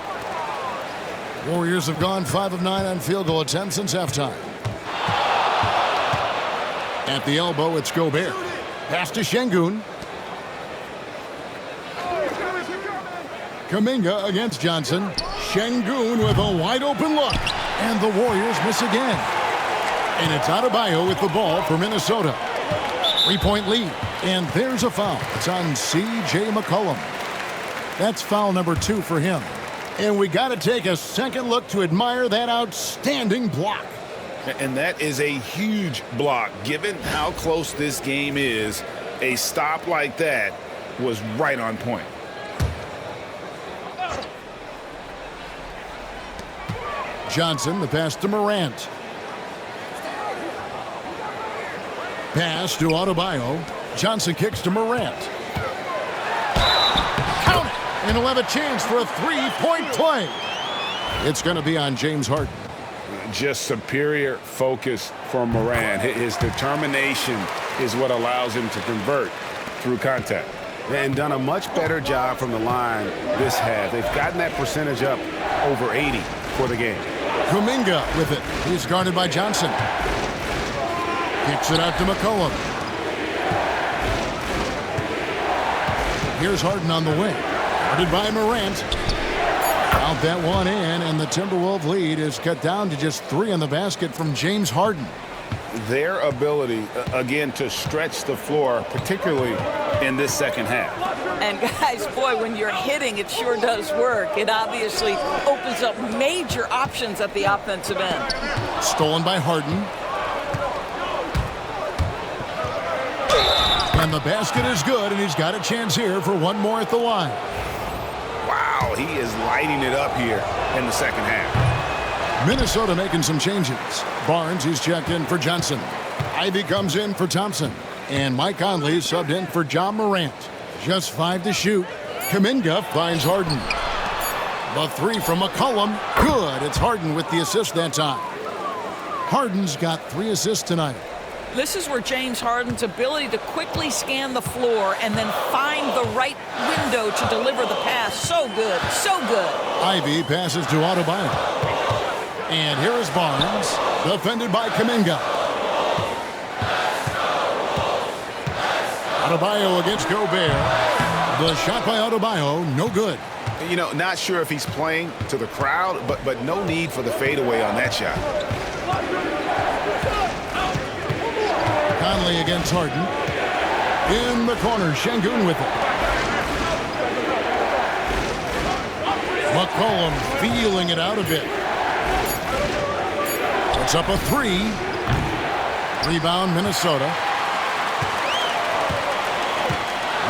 Warriors have gone 5 of 9 on field goal attempts since halftime. At the elbow, it's Gobert. Pass to Şengün. Kuminga against Johnson. Şengün with a wide open look. And the Warriors miss again. And it's Adebayo with the ball for Minnesota. 3-point lead. And there's a foul. It's on C.J. McCollum. That's foul number 2 for him. And we got to take a second look to admire that outstanding block. And that is a huge block. Given how close this game is, a stop like that was right on point. Johnson, the pass to Morant. Pass to Adebayo. Johnson kicks to Morant. Count it! And he'll have a chance for a three-point play. It's going to be on James Harden. Just superior focus for Morant. His determination is what allows him to convert through contact. And done a much better job from the line this half. They've gotten that percentage up over 80 for the game. Kuminga with it. He's guarded by Johnson. Kicks it out to McCollum. Here's Harden on the wing. Guarded by Morant. Out that one in, and the Timberwolves lead is cut down to just 3 in the basket from James Harden. Their ability, again, to stretch the floor, particularly in this second half. And guys, boy, when you're hitting, it sure does work. It obviously opens up major options at the offensive end. Stolen by Harden. And the basket is good, and he's got a chance here for one more at the line. Wow, he is lighting it up here in the second half. Minnesota making some changes. Barnes, he's checked in for Johnson. Ivy comes in for Thompson. And Mike Conley subbed in for John Morant. Just 5 to shoot. Kuminga finds Harden. The 3 from McCollum. Good. It's Harden with the assist that time. Harden's got 3 assists tonight. This is where James Harden's ability to quickly scan the floor and then find the right window to deliver the pass. So good. So good. Ivy passes to Adebayo. And here is Barnes. Defended by Kuminga. Adebayo against Gobert. The shot by Adebayo, no good. You know, not sure if he's playing to the crowd, but no need for the fadeaway on that shot. Conley against Harden. In the corner, Şengün with it. McCollum feeling it out a bit. It's up a 3. Rebound, Minnesota.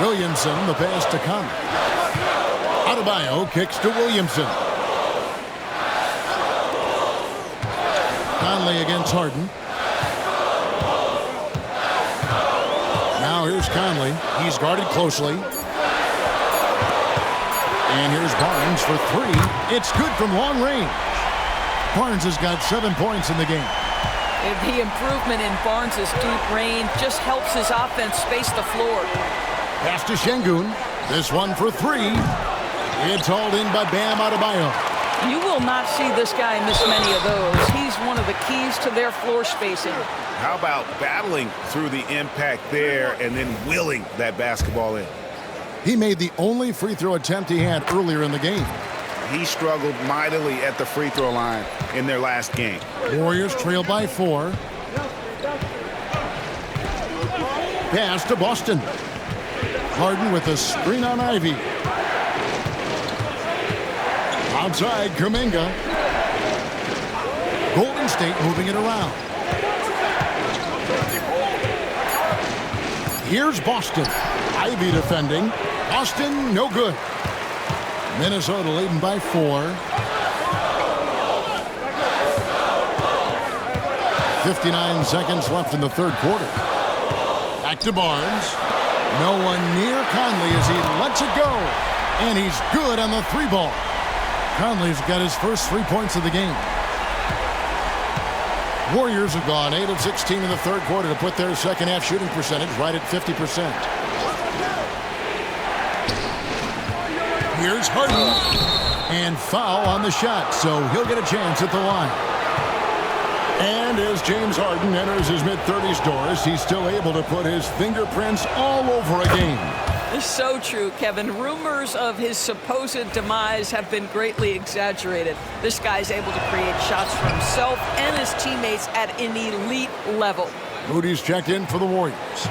Williamson, the pass to Conley. Adebayo kicks to Williamson. Conley against Harden. Now here's Conley. He's guarded closely. And here's Barnes for 3. It's good from long range. Barnes has got 7 points in the game. The improvement in Barnes' deep range just helps his offense space the floor. Pass to Şengün. This one for 3. It's hauled in by Bam Adebayo. You will not see this guy miss many of those. He's one of the keys to their floor spacing. How about battling through the impact there and then willing that basketball in? He made the only free throw attempt he had earlier in the game. He struggled mightily at the free throw line in their last game. Warriors trail by 4. Pass to Boston. Harden with a screen on Ivy. Outside, Kuminga. Golden State moving it around. Here's Boston. Ivy defending. Boston, no good. Minnesota leading by 4. 59 seconds left in the third quarter. Back to Barnes. No one near Conley as he lets it go. And he's good on the 3-ball. Conley's got his first 3 points of the game. Warriors have gone 8 of 16 in the third quarter to put their second half shooting percentage right at 50%. Here's Harden. And foul on the shot, so he'll get a chance at the line. And as James Harden enters his mid-30s doors, he's still able to put his fingerprints all over a game. It's so true, Kevin. Rumors of his supposed demise have been greatly exaggerated. This guy's able to create shots for himself and his teammates at an elite level. Moody's checked in for the Warriors.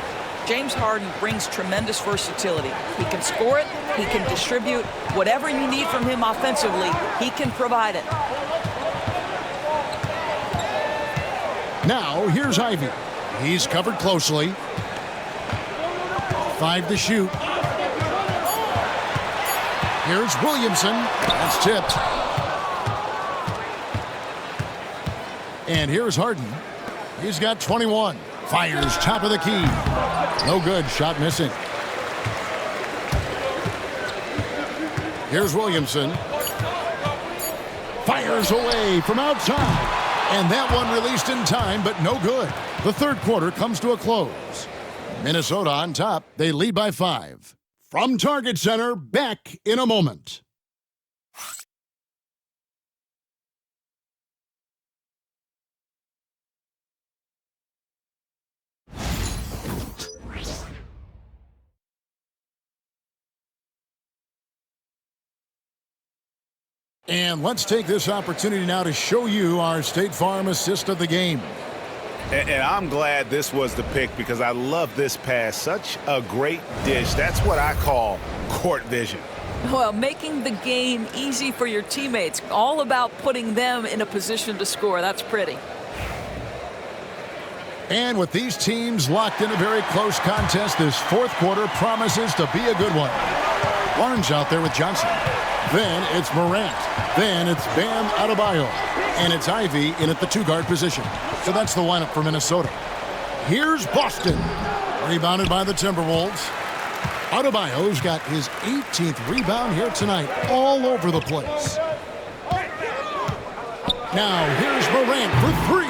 James Harden brings tremendous versatility. He can score it, he can distribute. Whatever you need from him offensively, he can provide it. Now, here's Ivy. He's covered closely. 5 to shoot. Here's Williamson. That's tipped. And here's Harden. He's got 21. Fires top of the key. No good. Shot missing. Here's Williamson. Fires away from outside. And that one released in time, but no good. The third quarter comes to a close. Minnesota on top. They lead by 5. From Target Center, back in a moment. And let's take this opportunity now to show you our State Farm assist of the game. And I'm glad this was the pick because I love this pass. Such a great dish. That's what I call court vision. Well, making the game easy for your teammates. All about putting them in a position to score. That's pretty. And with these teams locked in a very close contest, this fourth quarter promises to be a good one. Barnes out there with Johnson. Then it's Morant. Then it's Bam Adebayo. And it's Ivy in at the 2-guard position. So that's the lineup for Minnesota. Here's Boston. Rebounded by the Timberwolves. Adebayo's got his 18th rebound here tonight. All over the place. Now here's Morant for 3.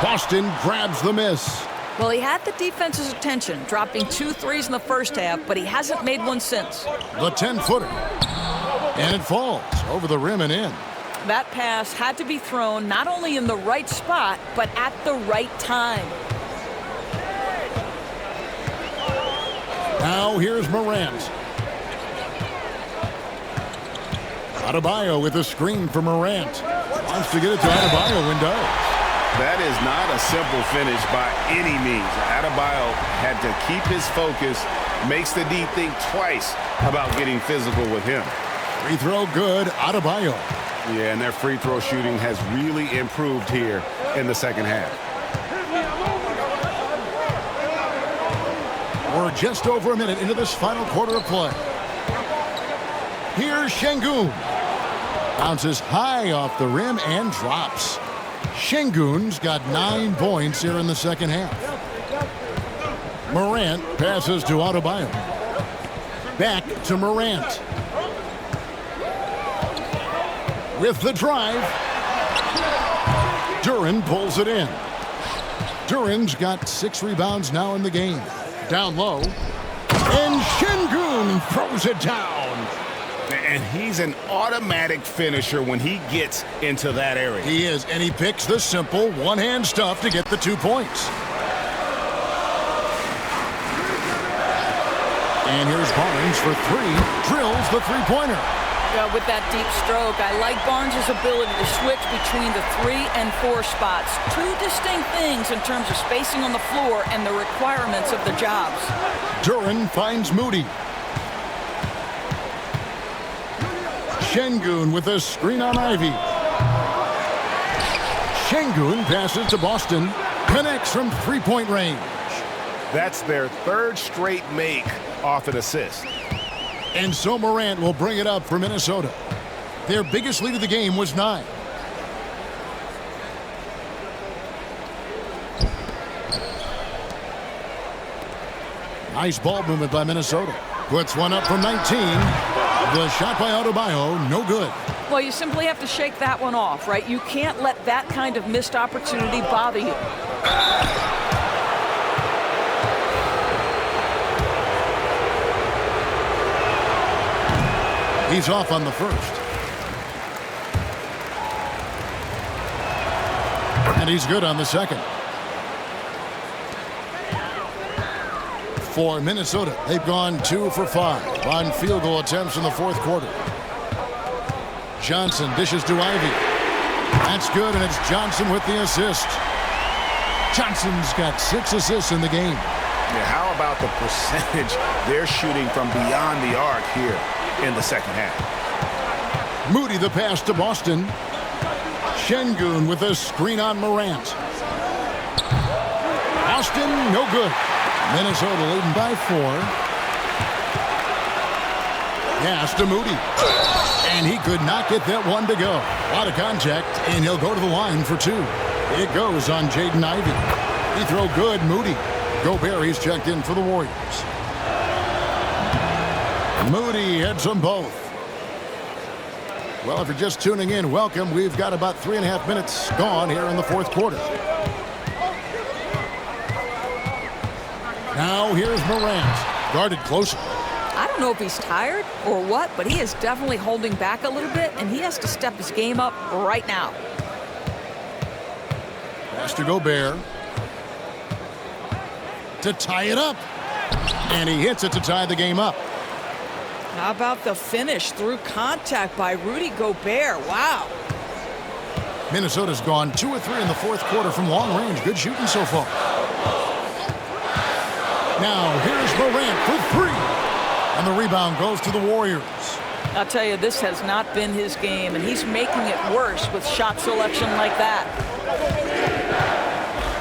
Boston grabs the miss. Well, he had the defense's attention, dropping 2 threes in the first half, but he hasn't made one since. The 10-footer. And it falls over the rim and in. That pass had to be thrown not only in the right spot, but at the right time. Now here's Morant. Adebayo with a screen for Morant. Wants to get it to Adebayo and does. That is not a simple finish by any means. Adebayo had to keep his focus, makes the D think twice about getting physical with him. Free throw good, Adebayo. Yeah, and their free throw shooting has really improved here in the second half. We're just over a minute into this final quarter of play. Here's Şengün. Bounces high off the rim and drops. Şengün's got 9 points here in the second half. Morant passes to Adebayo. Back to Morant. With the drive. Duren pulls it in. Duren's got 6 rebounds now in the game. Down low. And Şengün throws it down. And he's an automatic finisher when he gets into that area. He is, and he picks the simple one-hand stuff to get the 2 points. And here's Barnes for 3. Drills the three-pointer. With that deep stroke, I like Barnes' ability to switch between the 3 and 4 spots. 2 distinct things in terms of spacing on the floor and the requirements of the jobs. Duren finds Moody. Şengün with a screen on Ivy. Şengün passes to Boston. Connects from three-point range. That's their 3rd straight make off an assist. And so Morant will bring it up for Minnesota. Their biggest lead of the game was 9. Nice ball movement by Minnesota. Puts one up from 19. The shot by Adebayo, no good. Well, you simply have to shake that one off, right? You can't let that kind of missed opportunity bother you. He's off on the first. And he's good on the second. For Minnesota, they've gone 2 for 5 on field goal attempts in the fourth quarter. Johnson dishes to Ivy. That's good, and it's Johnson with the assist. Johnson's got 6 assists in the game. Yeah, how about the percentage they're shooting from beyond the arc here in the second half? Moody the pass to Boston. Şengün with a screen on Morant. Boston, no good. Minnesota leading by 4. Pass to Moody. And he could not get that one to go. A lot of contact, and he'll go to the line for 2. It goes on Jaden Ivey. He throw good. Moody. Gobert, he's checked in for the Warriors. Moody hits them both. Well, if you're just tuning in, welcome. We've got about 3.5 minutes gone here in the fourth quarter. Now here's Morant, guarded closer. I don't know if he's tired or what, but he is definitely holding back a little bit, and he has to step his game up right now. Pass to Gobert. To tie it up. And he hits it to tie the game up. How about the finish through contact by Rudy Gobert? Wow. Minnesota's gone 2 of 3 in the fourth quarter from long range. Good shooting so far. Now here's Morant for 3. And the rebound goes to the Warriors. I'll tell you, this has not been his game, and he's making it worse with shot selection like that.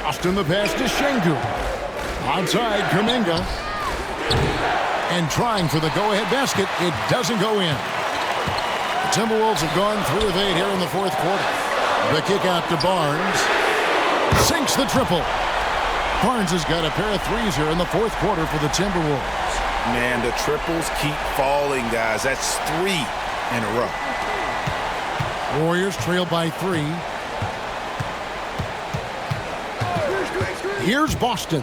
Austin the pass to Şengün. Outside, Kuminga. And trying for the go-ahead basket. It doesn't go in. The Timberwolves have gone 3 of 8 here in the fourth quarter. The kick out to Barnes. Sinks the triple. Barnes has got a pair of threes here in the fourth quarter for the Timberwolves. Man, the triples keep falling, guys. That's 3 in a row. Warriors trail by 3. Here's Boston.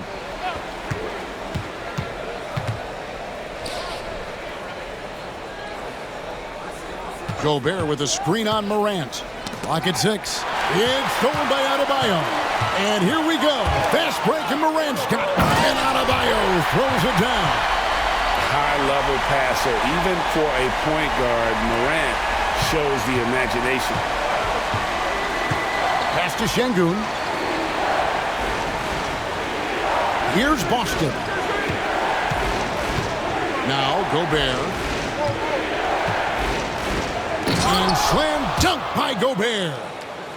Gobert with a screen on Morant. Clock at 6. It's stolen by Adebayo. And here we go. Fast break, and Morant's got it. And Adebayo throws it down. High-level passer. Even for a point guard, Morant shows the imagination. Pass to Şengün. Here's Boston. Now Gobert. And slam dunk by Gobert.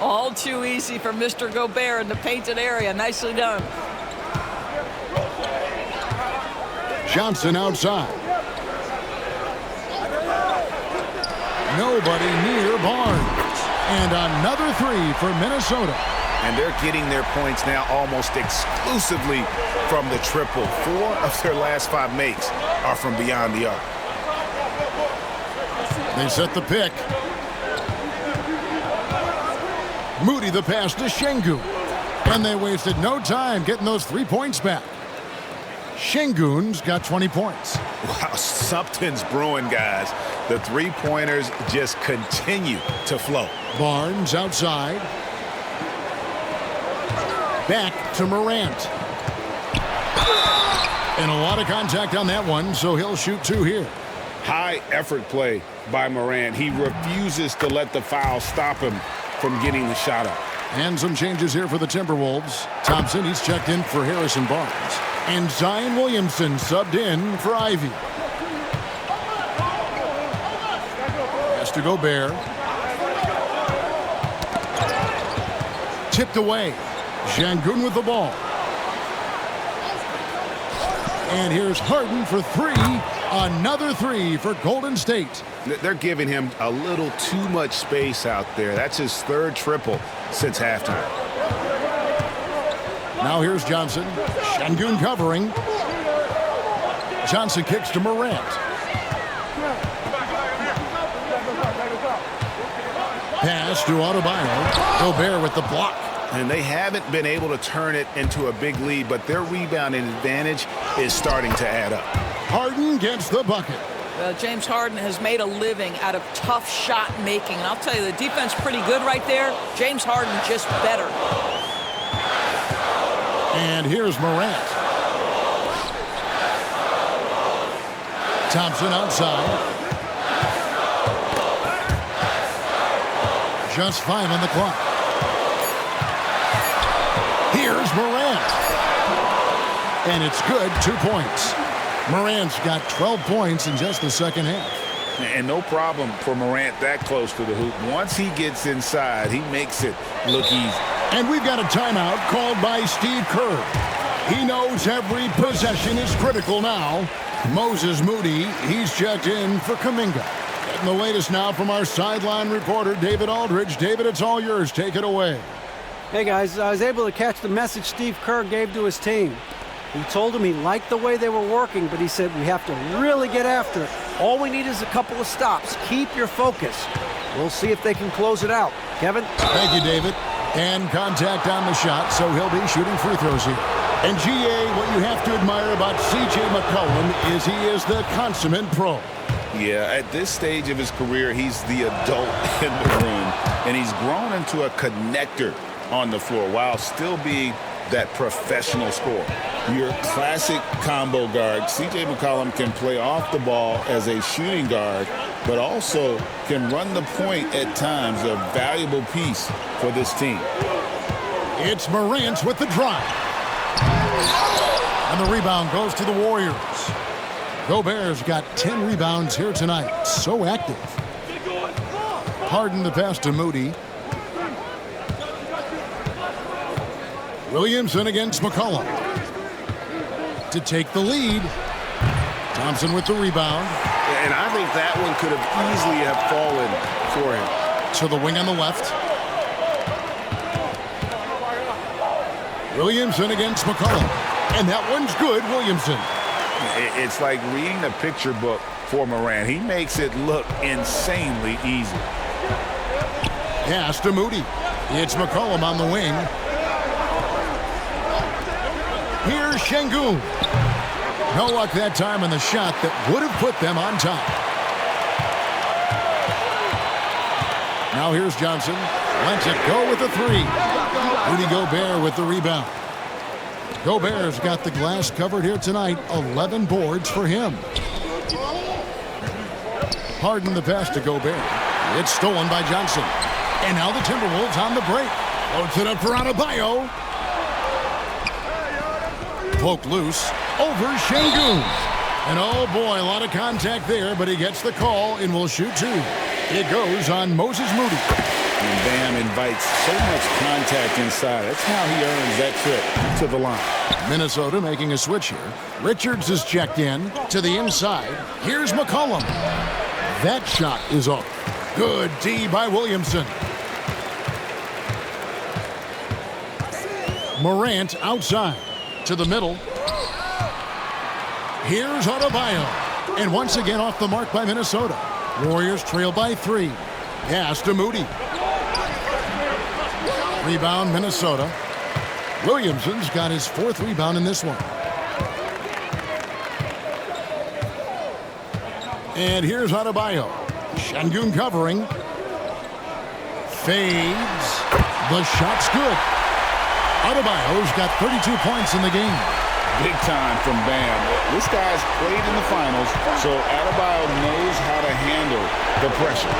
All too easy for Mr. Gobert in the painted area. Nicely done. Johnson outside. Nobody near Barnes. And another 3 for Minnesota. And they're getting their points now almost exclusively from the triple. 4 of their last 5 makes are from beyond the arc. They set the pick. Moody the pass to Şengün. And they wasted no time getting those 3 points back. Şengün's got 20 points. Wow, something's brewing, guys. The 3-pointers just continue to flow. Barnes outside. Back to Morant. And a lot of contact on that one, so he'll shoot 2 here. High effort play by Morant. He refuses to let the foul stop him from getting the shot up. And some changes here for the Timberwolves. Thompson, he's checked in for Harrison Barnes. And Zion Williamson subbed in for Ivy. Pass to Gobert. Tipped away. Şengün with the ball. And here's Harden for 3. Another 3 for Golden State. They're giving him a little too much space out there. That's his 3rd triple since halftime. Now here's Johnson. Şengün covering. Johnson kicks to Morant. Pass to Adebayo. Gobert with the block. And they haven't been able to turn it into a big lead, but their rebounding advantage is starting to add up. Harden gets the bucket. James Harden has made a living out of tough shot making. And I'll tell you, the defense pretty good right there. James Harden just better. And here's Morant. Thompson outside. Just 5 on the clock. Here's Morant. And it's good, 2 points. Morant's got 12 points in just the second half. And no problem for Morant that close to the hoop. Once he gets inside, he makes it look easy. And we've got a timeout called by Steve Kerr. He knows every possession is critical now. Moses Moody, he's checked in for Kuminga. Getting the latest now from our sideline reporter, David Aldridge. David, it's all yours. Take it away. Hey guys, I was able to catch the message Steve Kerr gave to his team. He told them he liked the way they were working, but he said we have to really get after it. All we need is a couple of stops. Keep your focus. We'll see if they can close it out. Kevin? Thank you, David. And contact on the shot, so he'll be shooting free throws here. And GA, what you have to admire about C.J. McCollum is he is the consummate pro. Yeah, at this stage of his career, he's the adult in the room, and he's grown into a connector on the floor while still being that professional scorer. Your classic combo guard, C.J. McCollum can play off the ball as a shooting guard, but also can run the point at times, a valuable piece for this team. It's Morant with the drive. And the rebound goes to the Warriors. Gobert's got 10 rebounds here tonight. So active. Harden the pass to Moody. Williamson against McCollum to take the lead. Thompson with the rebound. And I think that one could have easily have fallen for him. To the wing on the left. Williamson against McCollum. And that one's good, Williamson. It's like reading a picture book for Morant. He makes it look insanely easy. Pass to Moody. It's McCollum on the wing. Here's Şengün. No luck that time in the shot that would have put them on top. Now here's Johnson. Lets it go with the three. Rudy Gobert with the rebound. Gobert's got the glass covered here tonight. 11 boards for him. Harden the pass to Gobert. It's stolen by Johnson. And now the Timberwolves on the break. Loads it up for Adebayo. Poked loose. Over Şengün. And oh boy, a lot of contact there, but he gets the call and will shoot two. It goes on Moses Moody. And Bam invites so much contact inside. That's how he earns that trip to the line. Minnesota making a switch here. Richards is checked in to the inside. Here's McCollum. That shot is off. Good D by Williamson. Morant outside to the middle. Here's Adebayo. And once again off the mark by Minnesota. Warriors trail by 3. Pass to Moody. Rebound, Minnesota. Williamson's got his 4th rebound in this one. And here's Adebayo. Şengün covering. Fades. The shot's good. Adebayo's got 32 points in the game. Big time from Bam. This guy's played in the finals, so Adebayo knows how to handle the pressure.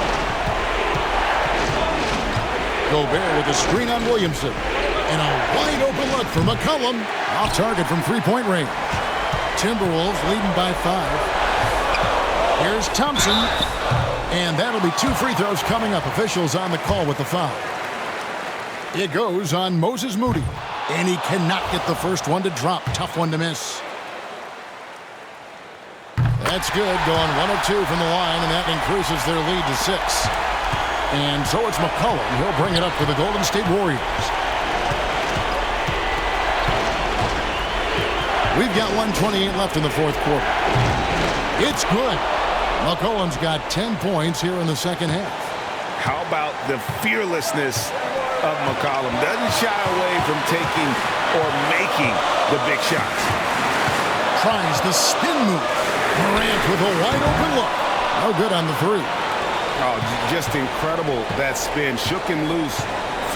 Gobert with a screen on Williamson. And a wide open look for McCollum. Off target from three-point range. Timberwolves leading by 5. Here's Thompson. And that'll be 2 free throws coming up. Officials on the call with the foul. It goes on Moses Moody. And he cannot get the first one to drop. Tough one to miss. That's good. Going 1 of 2 from the line, and that increases their lead to 6. And so it's McCollum. He'll bring it up for the Golden State Warriors. We've got 1:28 left in the 4th quarter. It's good. McCollum's got 10 points here in the second half. How about the fearlessness of McCollum? Doesn't shy away from taking or making the big shots. Tries the spin move. Morant with a wide open look. No good on the 3. Oh, just incredible, that spin. Shook him loose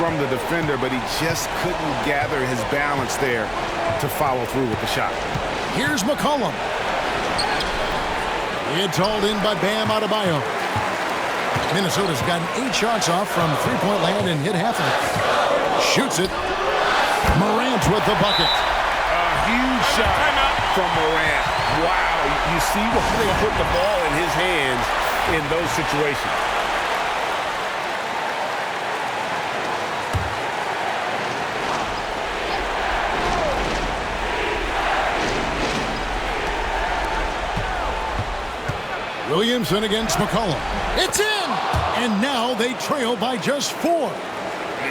from the defender, but he just couldn't gather his balance there to follow through with the shot. Here's McCollum. It's hauled in by Bam Adebayo. Minnesota's gotten 8 shots off from three-point land and hit half of it. Shoots it. Morant with the bucket. A huge shot from Morant. Wow, you see why they put the ball in his hands in those situations. Williamson against McCollum. It's in! And now they trail by just 4.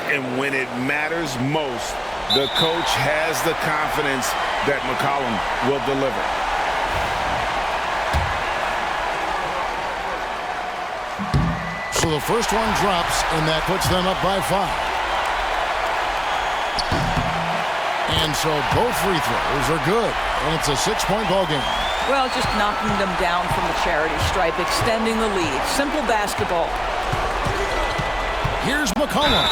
And when it matters most, the coach has the confidence that McCollum will deliver. So the first one drops, and that puts them up by 5. And so both free throws are good, and it's a 6-point ball game. Well, just knocking them down from the charity stripe, extending the lead. Simple basketball. Here's McCollum.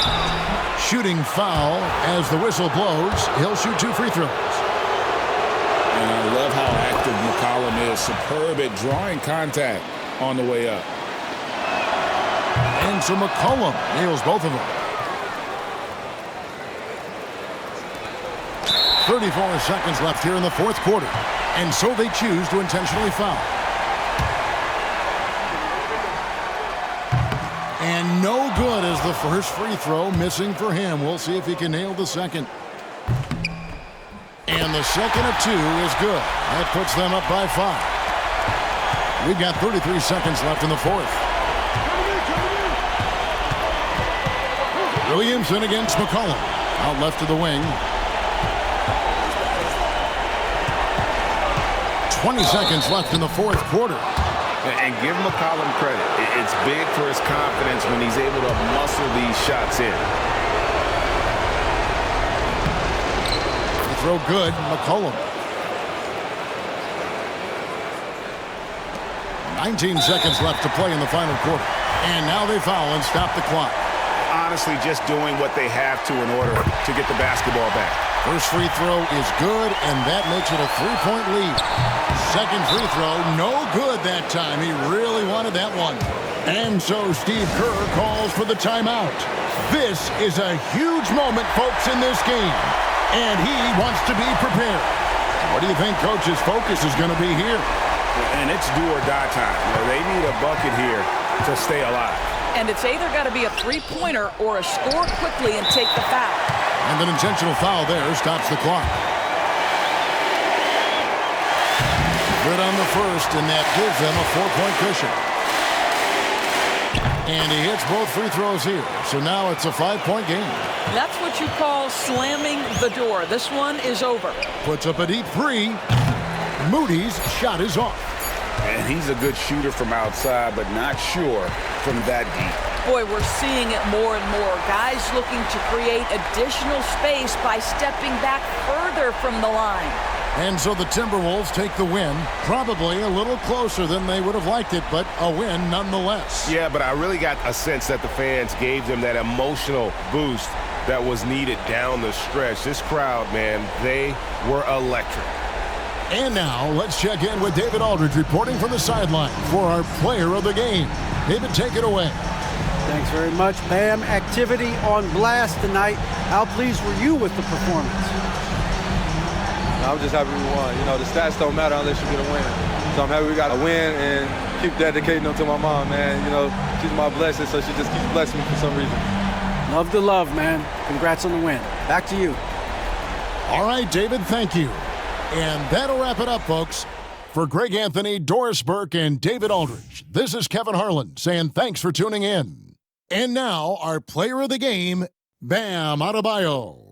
Shooting foul as the whistle blows. He'll shoot 2 free throws. And I love how active McCollum is. Superb at drawing contact on the way up. And so McCollum nails both of them. 34 seconds left here in the fourth quarter. And so they choose to intentionally foul. And no good as the first free throw missing for him. We'll see if he can nail the second. And the second of 2 is good. That puts them up by 5. We've got 33 seconds left in the fourth. Williamson against McCollum. Out left to the wing. 20 seconds left in the fourth quarter. And give McCollum credit. It's big for his confidence when he's able to muscle these shots in. Throw good, McCollum. 19 seconds left to play in the final quarter. And now they foul and stop the clock. Honestly, just doing what they have to in order to get the basketball back. First free throw is good, and that makes it a 3-point lead. Second free throw, no good that time. He really wanted that one. And so Steve Kerr calls for the timeout. This is a huge moment, folks, in this game. And he wants to be prepared. What do you think Coach's focus is going to be here? And it's do or die time. They need a bucket here to stay alive. And it's either got to be a three-pointer or a score quickly and take the foul. And an intentional foul there stops the clock. Good on the first, and that gives them a 4-point cushion. And he hits both free throws here. So now it's a 5-point game. That's what you call slamming the door. This one is over. Puts up a deep 3. Moody's shot is off. And he's a good shooter from outside, but not sure from that deep. Boy, we're seeing it more and more. Guys looking to create additional space by stepping back further from the line. And so the Timberwolves take the win. Probably a little closer than they would have liked it, but a win nonetheless. Yeah, but I really got a sense that the fans gave them that emotional boost that was needed down the stretch. This crowd, man, they were electric. And now let's check in with David Aldridge reporting from the sideline for our player of the game. David, take it away. Thanks very much, Bam. Activity on blast tonight. How pleased were you with the performance? I was just happy we won. You know, the stats don't matter unless you get a win. So I'm happy we got a win and keep dedicating them to my mom, man. You know, she's my blessing, so she just keeps blessing me for some reason. Love the love, man. Congrats on the win. Back to you. All right, David, thank you. And that'll wrap it up, folks. For Greg Anthony, Doris Burke, and David Aldridge, this is Kevin Harlan saying thanks for tuning in. And now, our player of the game, Bam Adebayo.